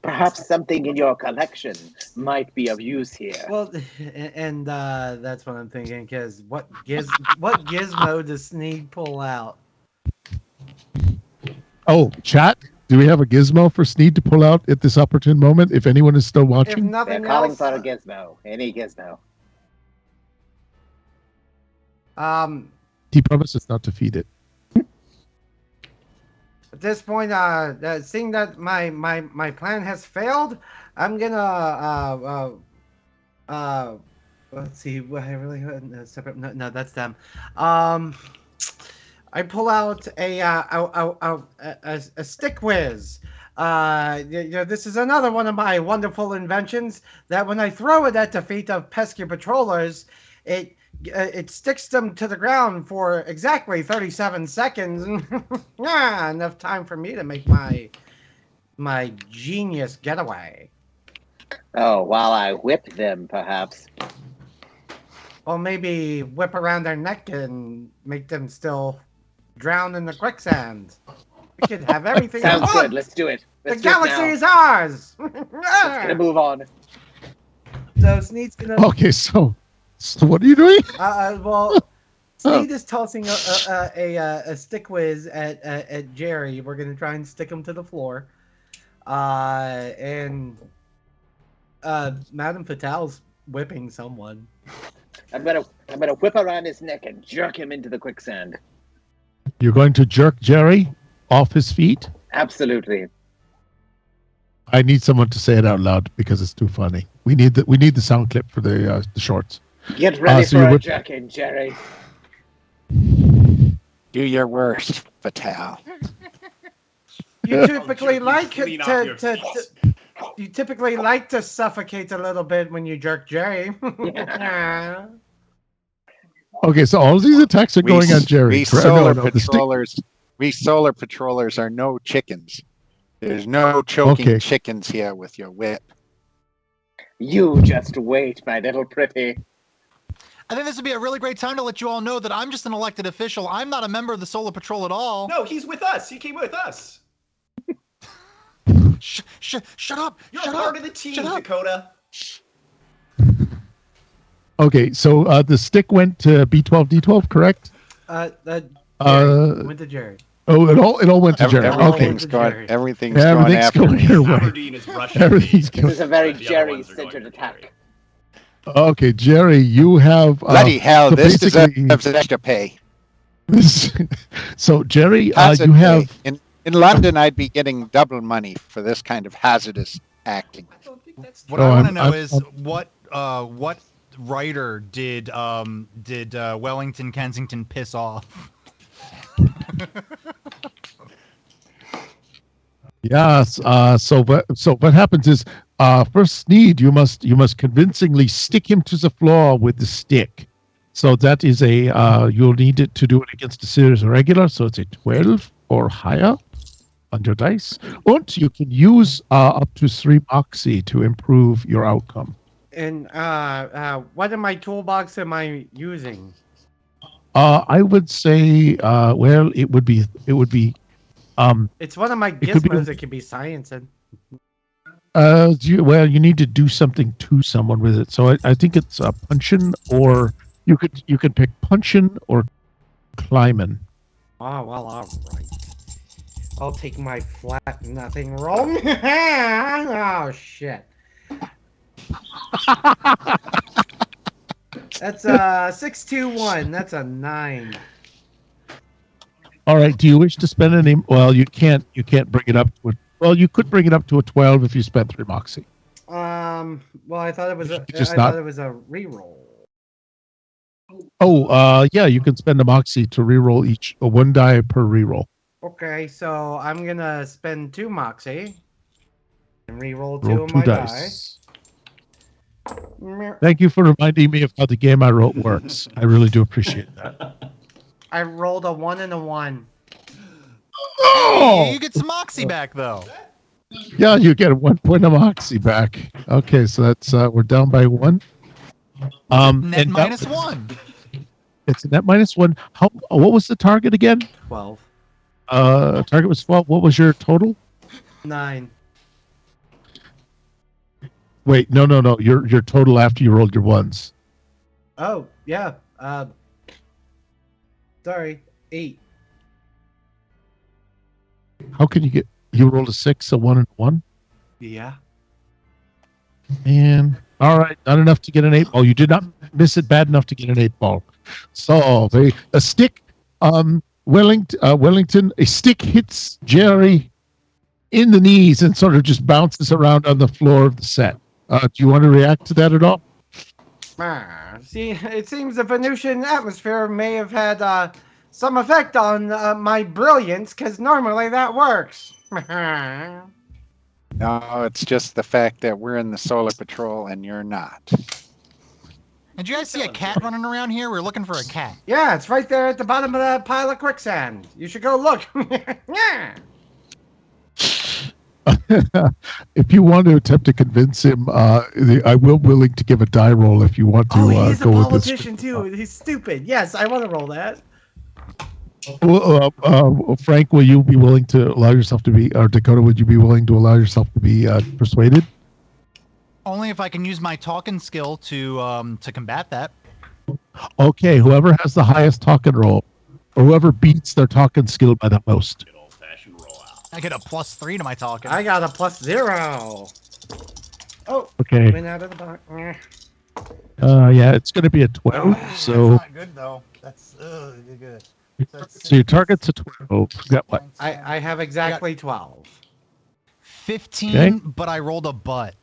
Perhaps something in your collection might be of use here. Well, and that's what I'm thinking. Because what gizmo does Sneed pull out? Oh, chat. Do we have a gizmo for Sneed to pull out at this opportune moment? If anyone is still If watching, They're nothing calling else, for a gizmo. Any gizmo. he promises not to feed it. at this point, seeing that my plan has failed, I'm gonna let's see. I really separate. No, that's them. I pull out a stick whiz. This is another one of my wonderful inventions that when I throw it at the feet of pesky patrollers, it sticks them to the ground for exactly 37 seconds. Enough time for me to make my genius getaway. Oh, while I whip them, perhaps. Or maybe whip around their neck and make them still drown in the quicksand. We could have everything. Sounds we good. want. Let's do it. The Let's do it galaxy now. is ours. Let's gonna move on. So Sneed's gonna. Okay, so what are you doing? Well, Sneed is tossing a stick whiz at Jerry. We're gonna try and stick him to the floor. And Madame Fatal's whipping someone. I'm gonna whip around his neck and jerk him into the quicksand. You're going to jerk Jerry off his feet? Absolutely. I need someone to say it out loud because it's too funny. We need the sound clip for the shorts. Get ready so for you're a whip- jerking, Jerry. Do your worst, Fatal. You typically jerk you like clean off your to you typically like to suffocate a little bit when you jerk Jerry. Okay, so all these attacks are going on Jerry. We correct? solar No, the stick- patrollers. We solar patrollers are no chickens. There's no choking Okay. chickens here with your whip. You just wait, my little pretty. I think this would be a really great time to let you all know that I'm just an elected official. I'm not a member of the Solar Patrol at all. No, he's with us. He came with us. Shut up! You're Shut part up! of the team, Shut up. Dakota. Okay, so the stick went to B12 D12, correct? Jerry. Went to Jerry. Oh, it all went to Jerry. all Okay, went to Jerry. Everything's everything's going going after your me. way. Aberdeen is rushing Everything's me. This is a very The other ones are Jerry-centered going to Jerry. attack. Okay, Jerry, you have Bloody hell, so this basically- deserves extra pay. this. So Jerry, Hazard you pay. have In London, I'd be getting double money for this kind of hazardous acting. What Oh, I want to I'm- know I'm- is what writer did Wellington Kensington piss off? yes. So what happens is first Sneed, you must convincingly stick him to the floor with the stick. So that is you'll need it to do it against a series of regular. So it's a 12 or higher on your dice. And you can use up to 3 moxie to improve your outcome. And what in my toolbox am I using? I would say, well, it would be It's one of my It could be- gizmos. It could be science and you need to do something to someone with it. So I think it's punchin, or you can pick punchin or climbing. oh well, all right. I'll take my flat nothing roll. Oh shit. That's 621. That's a 9. All right. Do you wish to spend any? Well, you can't bring it up to a. Well, you could bring it up to a 12 if you spent 3 moxie. Well, I thought it was a. Just I not- thought it was a reroll. Oh, yeah, you can spend a moxie to reroll each 1 die per reroll. Okay, so I'm gonna spend 2 moxie and reroll 2 Roll of 2 my dice. die. Thank you for reminding me of how the game I wrote works. I really do appreciate that. I rolled a 1 and a 1. Oh, You get some moxie back though. yeah, you get 1 point of moxie back. Okay, so that's we're down by 1. Net and that- minus 1. It's a net minus 1. What was the target again? 12. Target was 12. What was your total? 9. Wait, no. Your total after you rolled your ones. Oh, yeah. Sorry. 8. How can you get? You rolled a 6, a 1, and a 1. Yeah. And all right, not enough to get an 8 ball. You did not miss it bad enough to get an 8 ball. So a stick, Wellington, a stick hits Jerry in the knees and sort of just bounces around on the floor of the set. Do you want to react to that at all? See, it seems the Venusian atmosphere may have had some effect on my brilliance, because normally that works. No, it's just the fact that we're in the Solar Patrol and you're not. Did you guys see a cat running around here? We're looking for a cat. Yeah, it's right there at the bottom of that pile of quicksand. You should go look. Yeah. If you want to attempt to convince him, I will willing to give a die roll if you want to Oh, he's a go with this. politician too. He's stupid. Yes, I want to roll that. Frank, will you be willing to allow yourself to be, or Dakota, would you be willing to allow yourself to be persuaded? Only if I can use my talking skill to combat that. Okay, whoever has the highest talking roll, or whoever beats their talking skill by the most. Good old fashioned roll out. I get a +3 to my talking. I got a +0. Oh, Okay, went out of the box. yeah, it's going to be a 12. So, not good though. That's good. so your target's a 12. You got what? I have exactly 12. 15, Okay. but I rolled a butt.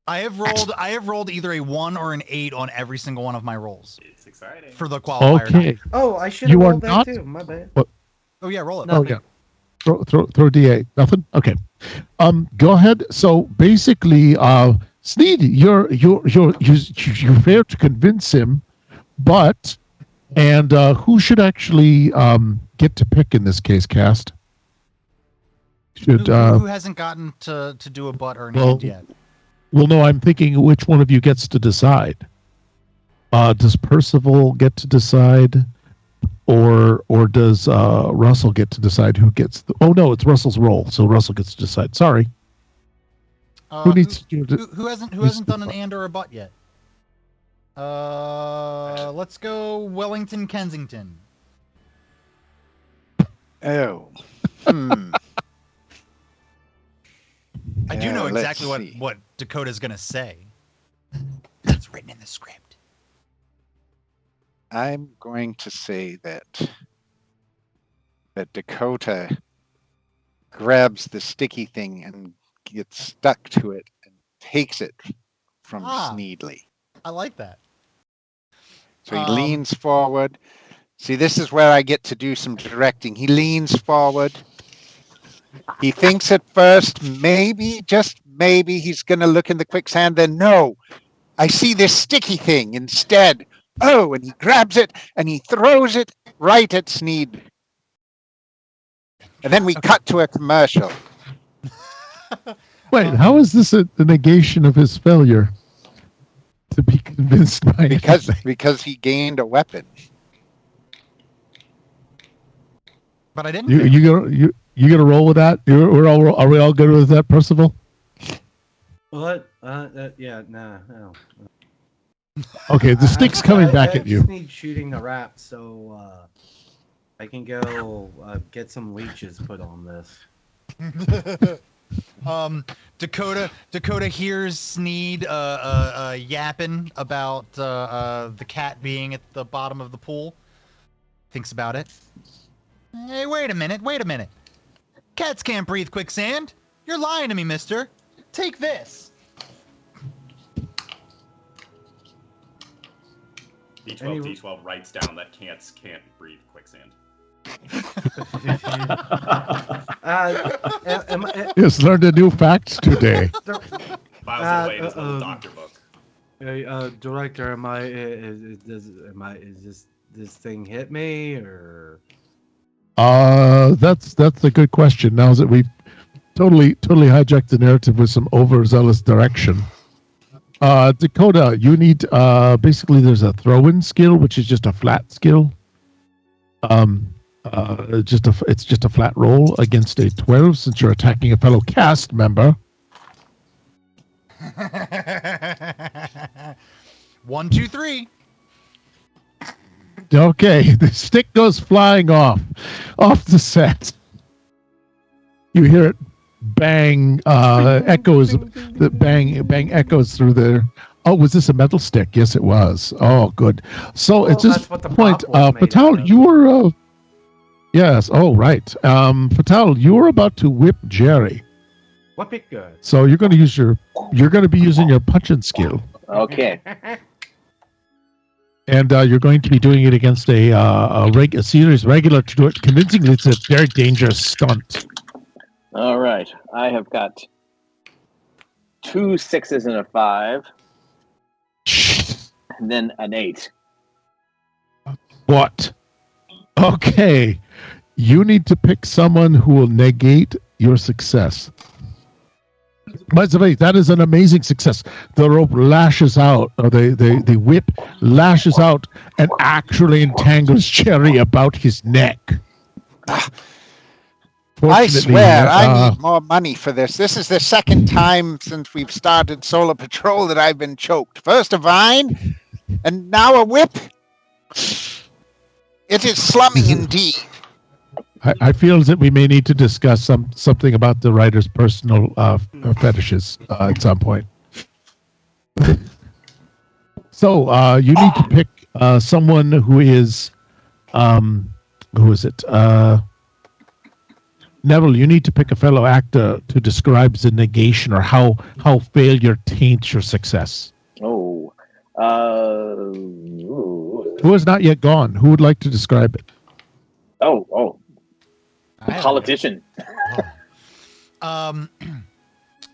I have rolled either a 1 or an 8 on every single one of my rolls It's exciting. for the qualifier. die. Okay. Oh, I should You have are rolled that not- too. My bad. Oh yeah, roll it. Oh yeah. Throw D8. Nothing. Okay. Go ahead. So basically, Sneed, you failed to convince him, but who should actually get to pick in this case, Cast? Should Who hasn't gotten to do a butt or an well, end yet? well, no, I'm thinking which one of you gets to decide. Does Percival get to decide? Or does Russell get to decide who gets the... Oh, no, it's Russell's roll, so Russell gets to decide. Sorry. Who needs to do Who hasn't done an and or a butt yet? Let's go Wellington, Kensington. Oh. Hmm. I do know Let's exactly see. what Dakota's gonna say. It's written in the script. I'm going to say that Dakota grabs the sticky thing and gets stuck to it and takes it from Sneedly. I like that. So he leans forward. See, this is where I get to do some directing. He leans forward. He thinks at first, maybe, just maybe, he's going to look in the quicksand. Then, no, I see this sticky thing instead. Oh, and he grabs it and he throws it right at Sneed. And then we cut to a commercial. Wait, how is this a negation of his failure to be convinced by Because he gained a weapon. But I didn't. You gonna roll with that? Are we all good with that, Percival? What? Yeah, no. Okay, the stick's coming back I at you. just need shooting the rap, so I can go get some leeches put on this. Dakota hears Sneed yapping about the cat being at the bottom of the pool. Thinks about it. Hey, wait a minute. Cats can't breathe quicksand. You're lying to me, mister. Take this. D12 writes down that cats can't breathe quicksand. Yes, learned a new fact today. Files away in his little doctor book. Hey, director, is this thing hit me or? That's a good question. Now that we've totally hijacked the narrative with some overzealous direction. Dakota, you need basically there's a throw-in skill, which is just a flat skill. It's just a flat roll against a 12 since you're attacking a fellow cast member. 1, 2, 3. Okay, the stick goes flying off the set. You hear it bang, echoes. The bang echoes through there. Oh, was this a metal stick? Yes, it was. Oh, good. So at this point, Fatal, you were. Yes. Oh, right. Fatal, you were about to whip Jerry. Whip it good. So you're going to use You're going to be using your punching skill. Okay. And you're going to be doing it against a series regular to do it convincingly. It's a very dangerous stunt. All right. I have got 2 6s and a 5, and then an 8. What? Okay. You need to pick someone who will negate your success. By the way, that is an amazing success. The rope lashes out, or the whip lashes out and actually entangles Jerry about his neck. I swear, I need more money for this. This is the second time since we've started Solar Patrol that I've been choked. First a vine, and now a whip. It is slumming indeed. I feel that we may need to discuss something about the writer's personal fetishes at some point. So you need to pick someone who is, who is it? Neville, you need to pick a fellow actor to describe the negation or how failure taints your success. Oh. Who has not yet gone? Who would like to describe it? Oh. Politician.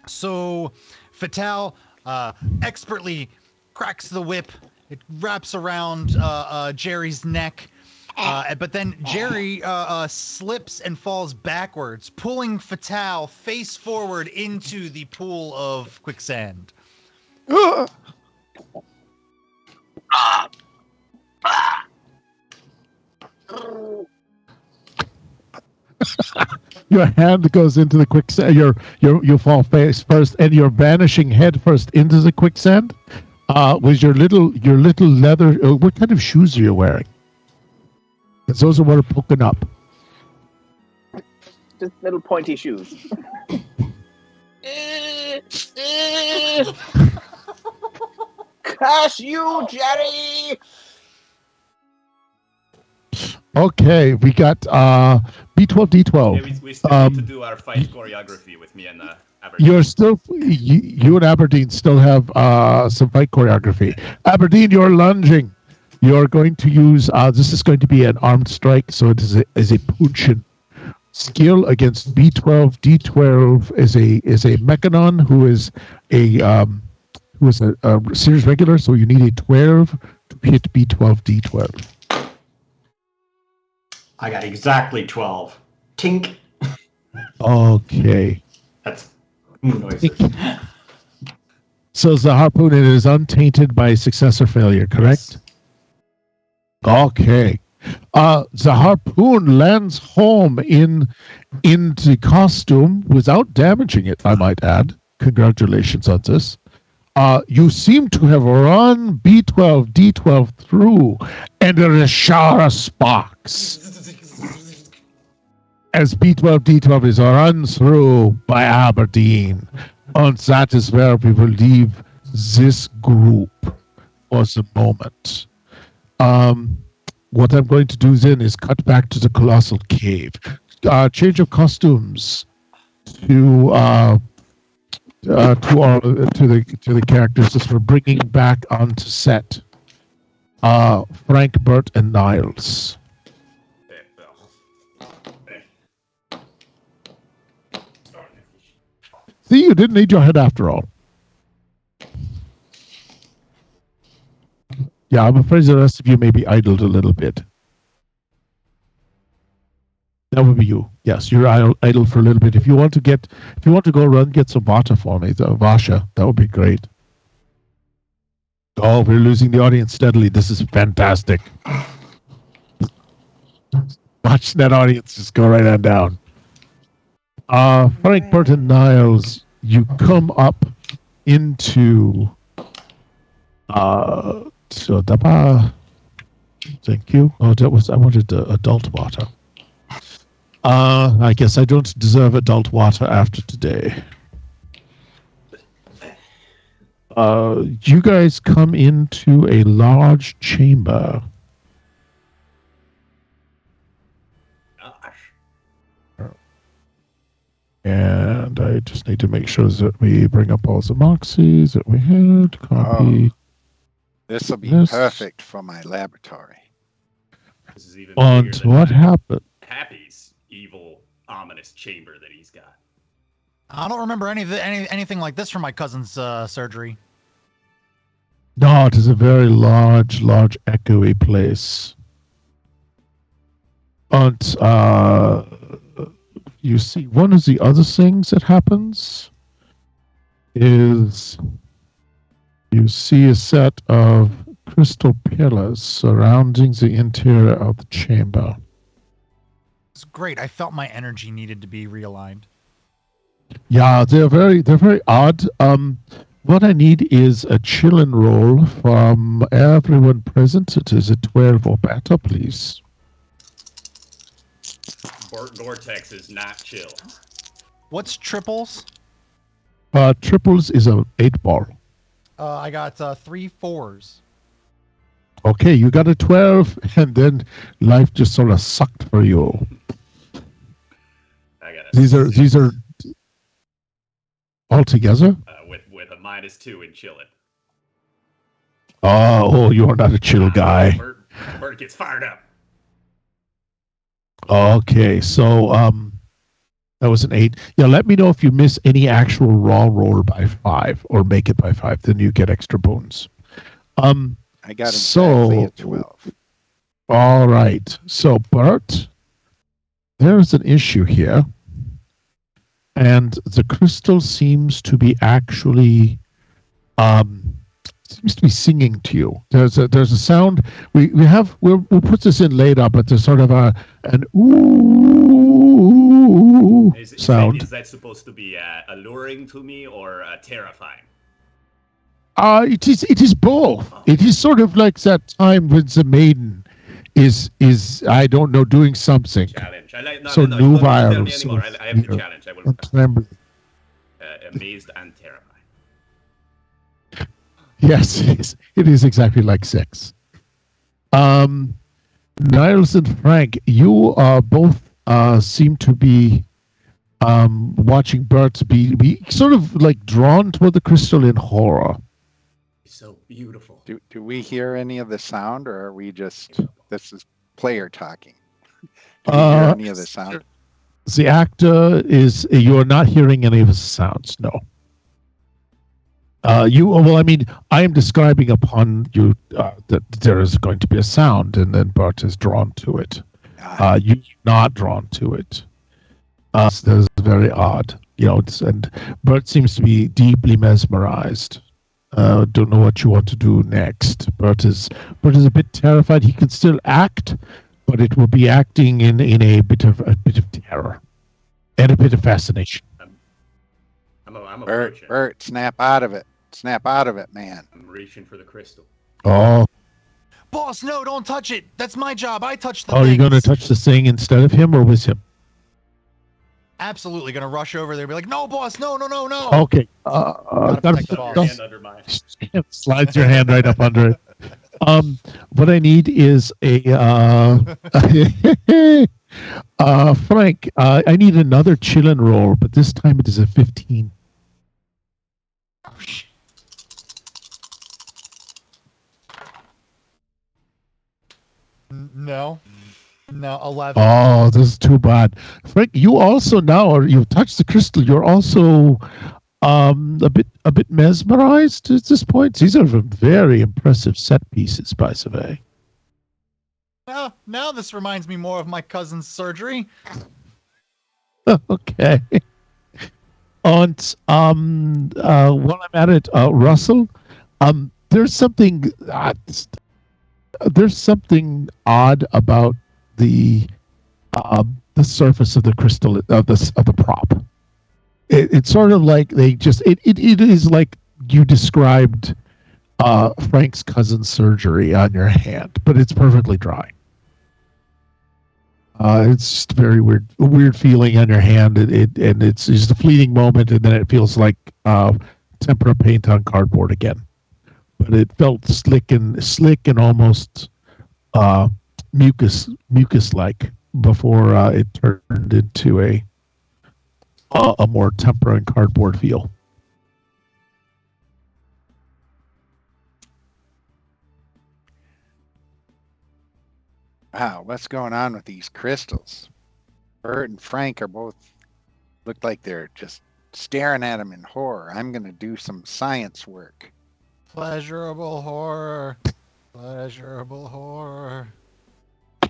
So Fatal expertly cracks the whip. It wraps around Jerry's neck. But then Jerry slips and falls backwards, pulling Fatal face forward into the pool of quicksand. Your hand goes into the quicksand. You fall face first, and you're vanishing head first into the quicksand. Was your little leather? What kind of shoes are you wearing? Because those are what are poking up. Just little pointy shoes. Curse you, Jerry! Okay, we got B12 D12. Yeah, we still need to do our fight choreography with me and Aberdeen. You're still you and Aberdeen still have some fight choreography. Aberdeen, you're lunging. You're going to use this is going to be an armed strike, so it is a puncheon skill against B12 D12 is a Mechanon who is a series regular, so you need a 12 to hit B12 D12. I got exactly 12. Tink. Okay. That's noises. So the harpoon it is untainted by success or failure, correct? Yes. Okay. The harpoon lands home in the costume without damaging it, I might add. Congratulations on this. You seem to have run B12, D12 through, and there is a shower of sparks. As B12, D12 is run through by Aberdeen. And that is where we will leave this group for the moment. What I'm going to do then is cut back to the colossal cave. Change of costumes to the characters as we're bringing back onto set Frank, Bert, and Niles. See, you didn't need your head after all. Yeah, I'm afraid the rest of you may be idled a little bit. That would be you. Yes, you're idle for a little bit. If you want to go run, get some water for me, Vasha. That would be great. Oh, we're losing the audience steadily. This is fantastic. Watch that audience just go right on down. Frank, Bert, and Niles, you come up into thank you. Oh, I wanted adult water. I guess I don't deserve adult water after today. You guys come into a large chamber. And I just need to make sure that we bring up all the moxies that we had. Copy. This will be Yes. perfect for my laboratory. This is even And bigger than what my happened? Happy's evil, ominous chamber that he's got. I don't remember anything like this from my cousin's surgery. No, it is a very large, echoey place. And you see, one of the other things that happens is you see a set of crystal pillars surrounding the interior of the chamber. It's great. I felt my energy needed to be realigned. Yeah, they're very odd. What I need is a chill-in roll from everyone present. It is a 12 or better, please. Gore-Tex is not chill. What's triples? Triples is an 8-ball. I got 3 4s. Okay, you got a 12, and then life just sort of sucked for you. I got These are all together. with a -2 in chilling. Oh, you are not a chill guy. Bert gets fired up. Okay, so that was an 8. Yeah, let me know if you miss any actual raw roll by 5 or make it by 5. Then you get extra boons. I got exactly a 12. All right. So, Bert, there's an issue here. And the crystal seems to be actually singing to you. There's a sound. We'll put this in later, but there's sort of an ooh sound. Is that supposed to be alluring to me or terrifying? It is both. It is sort of like that time when the maiden is I don't know, doing something. Challenge. I like. No, So no, no. You don't need to tell me nubile, anymore. I have the so challenge. I will. and trembling. Amazed and terrified. Yes, it is exactly like sex. Niles and Frank, you both seem to be watching Bert be sort of like drawn toward the crystal in horror. So beautiful. Do we hear any of the sound, or are we just this is player talking? Do we hear any of the sound? The actor is you're not hearing any of his sounds. No. I am describing upon you that there is going to be a sound, and then Bert is drawn to it. You're not drawn to it. That is very odd. And Bert seems to be deeply mesmerized. Don't know what you want to do next. Bert is a bit terrified. He can still act, but it will be acting in a bit of terror and a bit of fascination. I'm approaching. Bert, snap out of it. Snap out of it, man. I'm reaching for the crystal. Oh, Boss, no, don't touch it. That's my job. I touched the you're things. going to touch the thing instead of him or with him? Absolutely gonna rush over there and be like, no, boss, no. Okay. protect the boss. Your hand under mine. Slides your hand right up under it. What I need is a Frank. I need another chillin' roll, but this time it is a 15. Oh, shit. No, 11. Oh, this is too bad, Frank. You also you've touched the crystal. You're also a bit mesmerized at this point. These are very impressive set pieces, by the way. Now this reminds me more of my cousin's surgery. Okay. And while I'm at it, Russell, there's something odd about the surface of the crystal of the prop. It's sort of like it is like you described Frank's cousin's surgery on your hand, but it's perfectly dry. It's just a very weird feeling on your hand, and it's just a fleeting moment, and then it feels like tempera paint on cardboard again. But it felt slick and almost mucus-like before it turned into a more tempera and cardboard feel. Wow, what's going on with these crystals? Bert and Frank are both look like they're just staring at them in horror. I'm going to do some science work. Pleasurable horror. Pleasurable horror.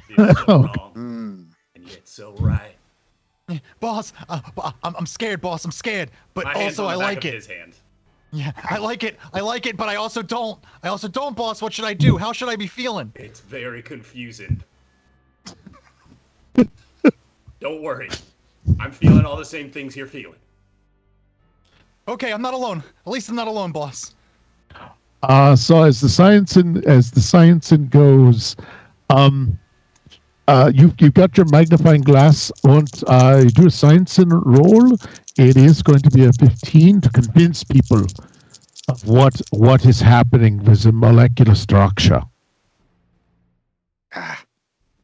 Feels so wrong, and yet so right. Boss, I'm scared, boss. I'm scared, but My hand's also on I the back like of it. his hand. Yeah, I like it, but I also don't, boss. What should I do? How should I be feeling? It's very confusing. Don't worry. I'm feeling all the same things you're feeling. Okay, I'm not alone. At least I'm not alone, boss. So as the science goes, you've got your magnifying glass on. You do a science roll. It is going to be a 15 to convince people of what is happening with the molecular structure.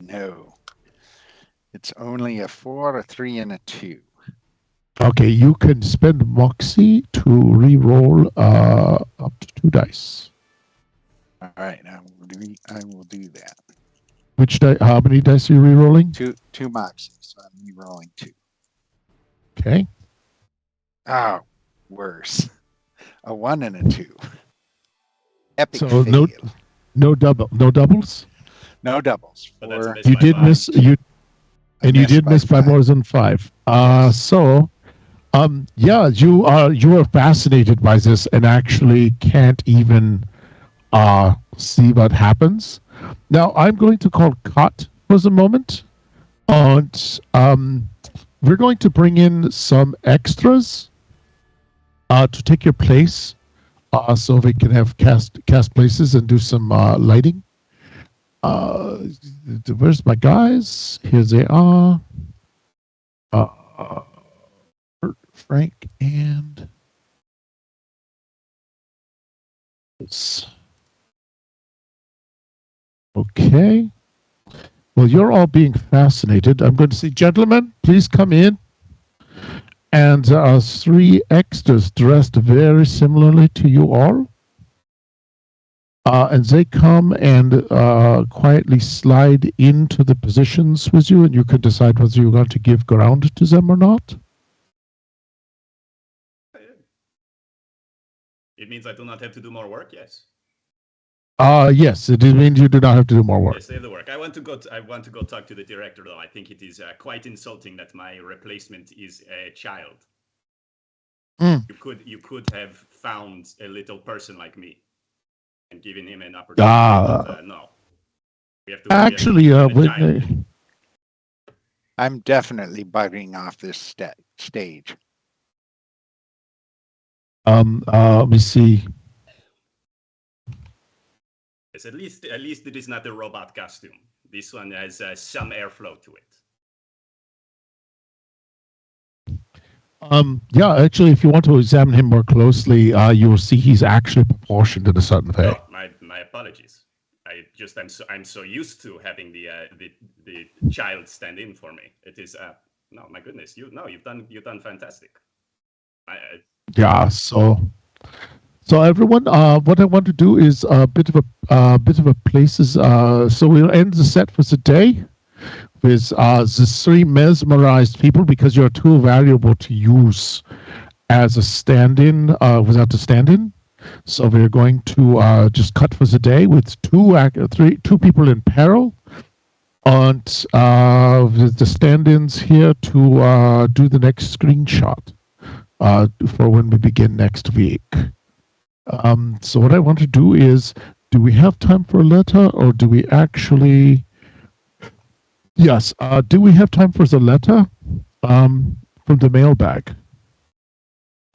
No. It's only a 4, a 3, and a 2. Okay, you can spend Moxie to re-roll up to 2 dice. All right, I will do that. Which how many dice are you re-rolling? Two Moxie, so I'm re-rolling 2. Okay. Oh, worse. A 1 and a 2. Epic So fail. no doubles. No doubles. But that's a Four. miss You by did 5. miss you did miss by 5. more than 5. Yeah, you are fascinated by this and actually can't even see what happens. Now I'm going to call cut for the moment, and we're going to bring in some extras to take your place so we can have cast places and do some lighting. Where's my guys? Here they are. Frank and okay. Well, you're all being fascinated. I'm going to say, gentlemen, please come in. And there are 3 extras dressed very similarly to you all. And they come and quietly slide into the positions with you, and you can decide whether you're going to give ground to them or not. It means I do not have to do more work. Yes. Yes, it means you do not have to do more work. Yes, save the work. I want to go talk to the director, though. I think it is quite insulting that my replacement is a child. Mm. You could have found a little person like me and given him an opportunity. But, no. We have to. Actually, I'm definitely bugging off this stage. Let me see. Yes, at least it is not a robot costume. This one has some airflow to it. Yeah, actually, if you want to examine him more closely, you will see he's actually proportioned in a certain way. Oh, my apologies. I'm so used to having the child stand in for me. It is no, my goodness, you've done fantastic. Yeah, so everyone, what I want to do is a bit of a places. So we'll end the set for today with the 3 mesmerized people, because you're too valuable to use as a stand-in without a stand-in. So we're going to just cut for the day with 2 people in peril, and with the stand-ins here to do the next screenshot for when we begin next week. So what I want to do is, do we have time for a letter, or do we actually... Yes, do we have time for the letter from the mailbag?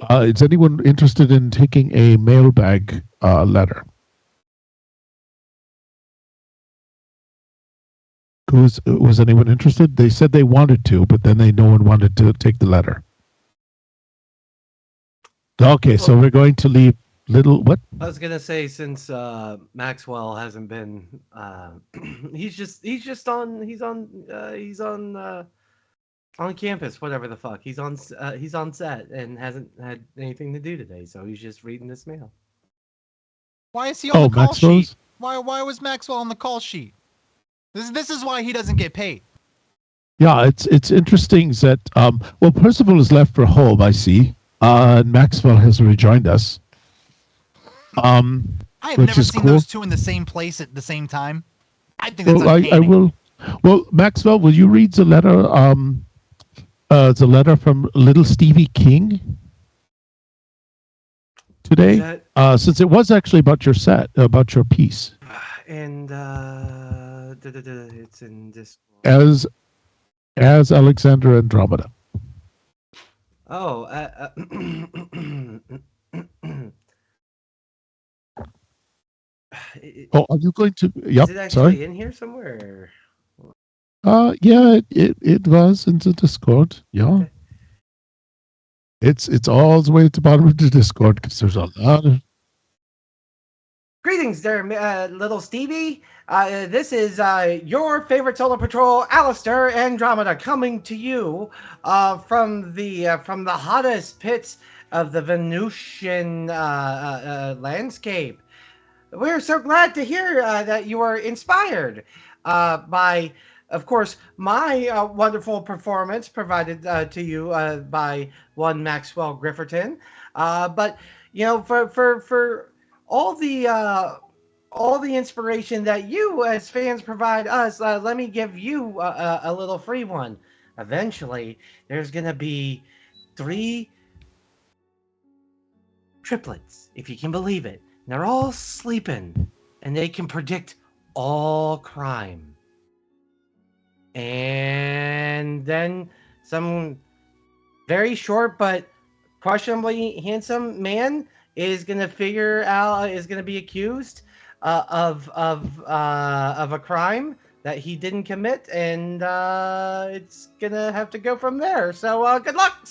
Is anyone interested in taking a mailbag letter? Was anyone interested? They said they wanted to, but then no one wanted to take the letter. Okay, so we're going to leave what? I was gonna say, since Maxwell hasn't been, he's on campus, whatever the fuck. He's on set and hasn't had anything to do today, so he's just reading this mail. Why is he on the call Maxwell's? sheet? Why was Maxwell on the call sheet? This is why he doesn't get paid. Yeah, it's interesting that well, Percival is left for home, I see. And Maxwell has rejoined us. I have never seen cool. those 2 in the same place at the same time. I think that's uncanny. I will. Well, Maxwell, will you read the letter? The letter from Little Stevie King today, since it was actually about your about your piece. And it's in Discord. As Alexander Andromeda. Oh, are you going to? Yep. Is it actually sorry. in here somewhere? Yeah, it was in the Discord. Yeah. Okay. It's all the way at the bottom of the Discord, because there's a lot of... Greetings there, little Stevie. This is your favorite Solar Patrol, Alistair Andromeda, coming to you from the hottest pits of the Venusian landscape. We're so glad to hear that you are inspired by, of course, my wonderful performance provided to you by one Maxwell Grifferton. But you know, for all the inspiration that you as fans provide us, let me give you a little free one. Eventually, there's gonna be 3 triplets, if you can believe it. And they're all sleeping, and they can predict all crime. And then some very short but questionably handsome man is gonna be accused of a crime that he didn't commit, and it's gonna have to go from there. So good luck.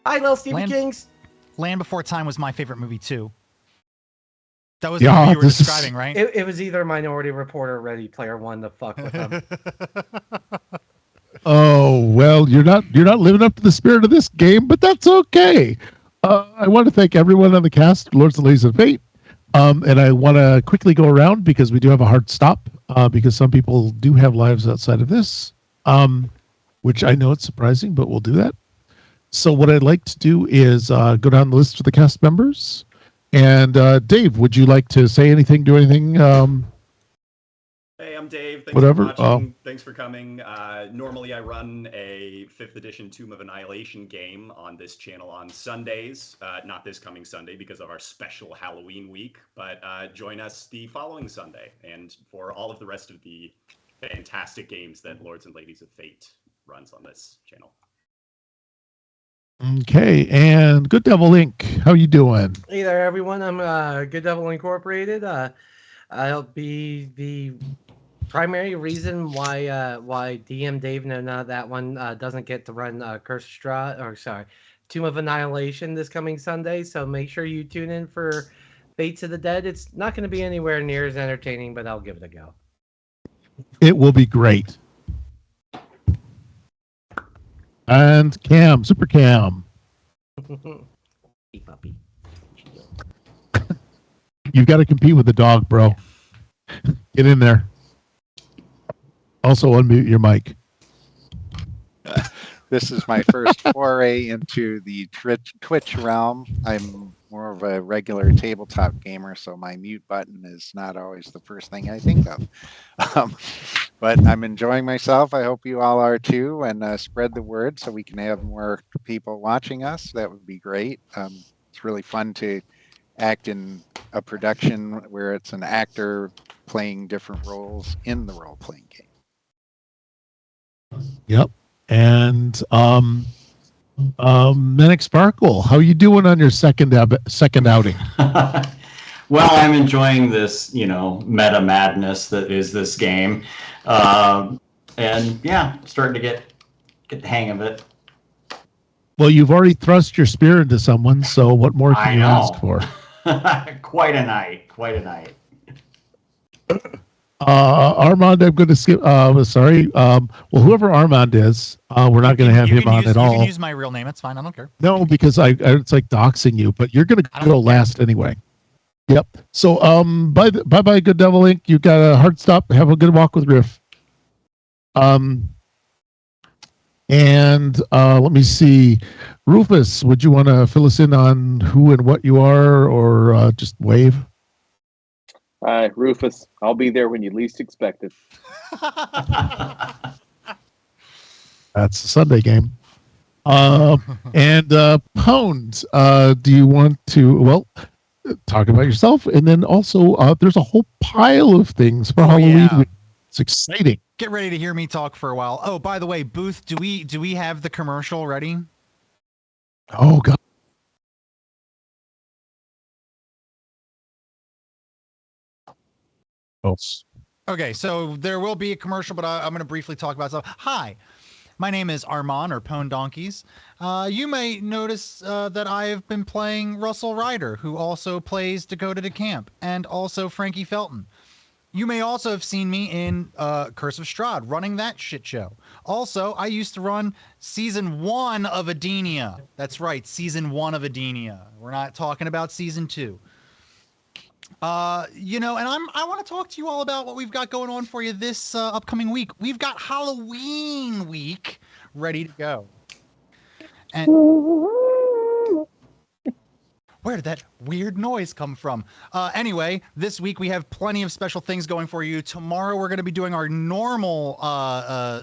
Hi, little Stephen Kings. Land Before Time was my favorite movie too. That was the movie you were describing, right? It was either Minority Report or Ready Player One. To fuck with him. Oh well, you're not living up to the spirit of this game, but that's okay. I want to thank everyone on the cast, Lords and Ladies of Fate, and I want to quickly go around because we do have a hard stop because some people do have lives outside of this, which I know it's surprising, but we'll do that. So what I'd like to do is go down the list of the cast members, and Dave, would you like to say anything, do anything? Hey, I'm Dave. Thanks Whatever. for watching. Thanks for coming. Normally, I run a 5th edition Tomb of Annihilation game on this channel on Sundays. Not this coming Sunday because of our special Halloween week, but join us the following Sunday and for all of the rest of the fantastic games that Lords and Ladies of Fate runs on this channel. Okay, and Good Devil Inc., how you doing? Hey there, everyone. I'm Good Devil Incorporated. I'll be the primary reason why DM Dave, no, not that one, doesn't get to run Tomb of Annihilation this coming Sunday. So make sure you tune in for Fates of the Dead. It's not going to be anywhere near as entertaining, but I'll give it a go. It will be great. And Cam, Super Cam. Hey, puppy. You've got to compete with the dog, bro. Get in there. Also, unmute your mic. This is my first foray into the Twitch realm. I'm more of a regular tabletop gamer, so my mute button is not always the first thing I think of. But I'm enjoying myself. I hope you all are too, and spread the word so we can have more people watching us. That would be great. It's really fun to act in a production where it's an actor playing different roles in the role-playing game. Yep. And Manic Sparkle, how you doing on your second outing? Well, I'm enjoying this, meta madness that is this game, and yeah, starting to get the hang of it. Well, you've already thrust your spear into someone, so what more can you ask for? Quite a night. Armand, I'm going to skip. Sorry. Well, whoever Armand is, we're not going to have him on at all. You can use my real name. It's fine. I don't care. No, because it's like doxing you, but you're going to go last anyway. Yep. So, bye, Good Devil Inc. You got a hard stop. Have a good walk with Riff. And let me see. Rufus, would you want to fill us in on who and what you are, or just wave? Rufus, I'll be there when you least expect it. That's the Sunday game. And Pound, do you want to, talk about yourself? And then also, there's a whole pile of things for Halloween. Yeah. It's exciting. Get ready to hear me talk for a while. Oh, by the way, Booth, do we have the commercial ready? Oh, God. Okay, so there will be a commercial, but I'm going to briefly talk about stuff. Hi, my name is Armand, or Pone Donkeys. You may notice that I have been playing Russell Ryder, who also plays Dakota DeCamp, and also Frankie Felton. You may also have seen me in Curse of Strahd, running that shit show. Also, I used to run Season 1 of Adenia. That's right, Season 1 of Adenia. We're not talking about Season 2. And I want to talk to you all about what we've got going on for you this upcoming week. We've got Halloween week ready to go. And where did that weird noise come from? Anyway, this week we have plenty of special things going for you. Tomorrow we're going to be doing our normal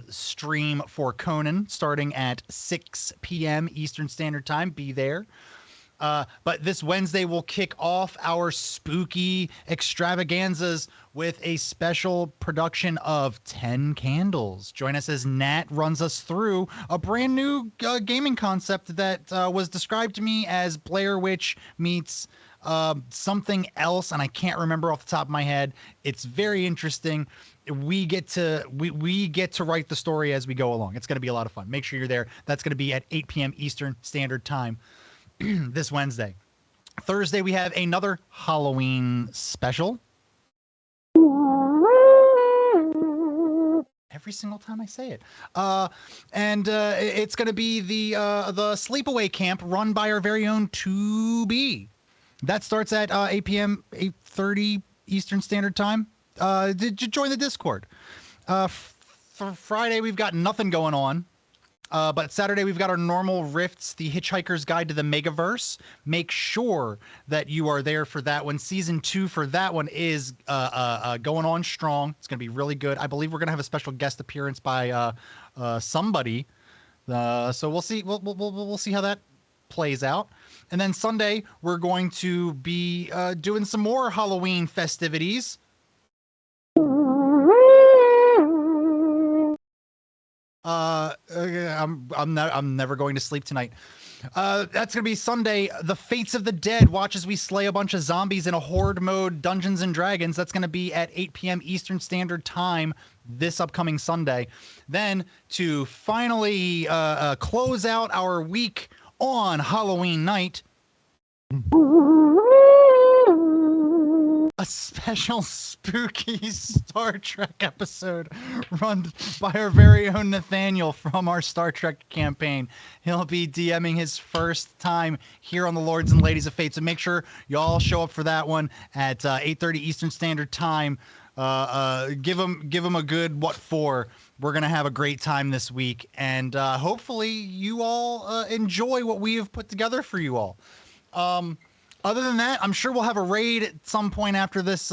stream for Conan starting at 6 p.m. Eastern Standard Time. Be there. But this Wednesday, we'll kick off our spooky extravaganzas with a special production of 10 Candles. Join us as Nat runs us through a brand new gaming concept that was described to me as Blair Witch meets something else, and I can't remember off the top of my head. It's very interesting. We get to write the story as we go along. It's going to be a lot of fun. Make sure you're there. That's going to be at 8 p.m. Eastern Standard Time this Wednesday. Thursday, we have another Halloween special. Every single time I say it. It's going to be the sleepaway camp run by our very own 2B. That starts at 8 p.m., 8:30 Eastern Standard Time. Did you join the Discord? For Friday, we've got nothing going on. But Saturday, we've got our normal Rifts, the Hitchhiker's Guide to the Megaverse. Make sure that you are there for that one. Season 2 for that one is going on strong. It's going to be really good. I believe we're going to have a special guest appearance by somebody. So we'll see. We'll see how that plays out. And then Sunday, we're going to be doing some more Halloween festivities. I'm never going to sleep tonight. That's gonna be Sunday. The Fates of the Dead. Watch as we slay a bunch of zombies in a horde mode Dungeons and Dragons. That's gonna be at 8 p.m. Eastern Standard Time this upcoming Sunday. Then to finally close out our week on Halloween night, a special spooky Star Trek episode run by our very own Nathaniel from our Star Trek campaign. He'll be DMing his first time here on the Lords and Ladies of Fate, so make sure y'all show up for that one at 8:30 Eastern Standard Time. Give him a good what for. We're gonna have a great time this week, and hopefully you all enjoy what we have put together for you all. Other than that, I'm sure we'll have a raid at some point after this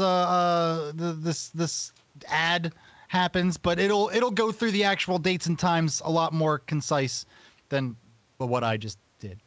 this ad happens, but it'll go through the actual dates and times a lot more concise than what I just did.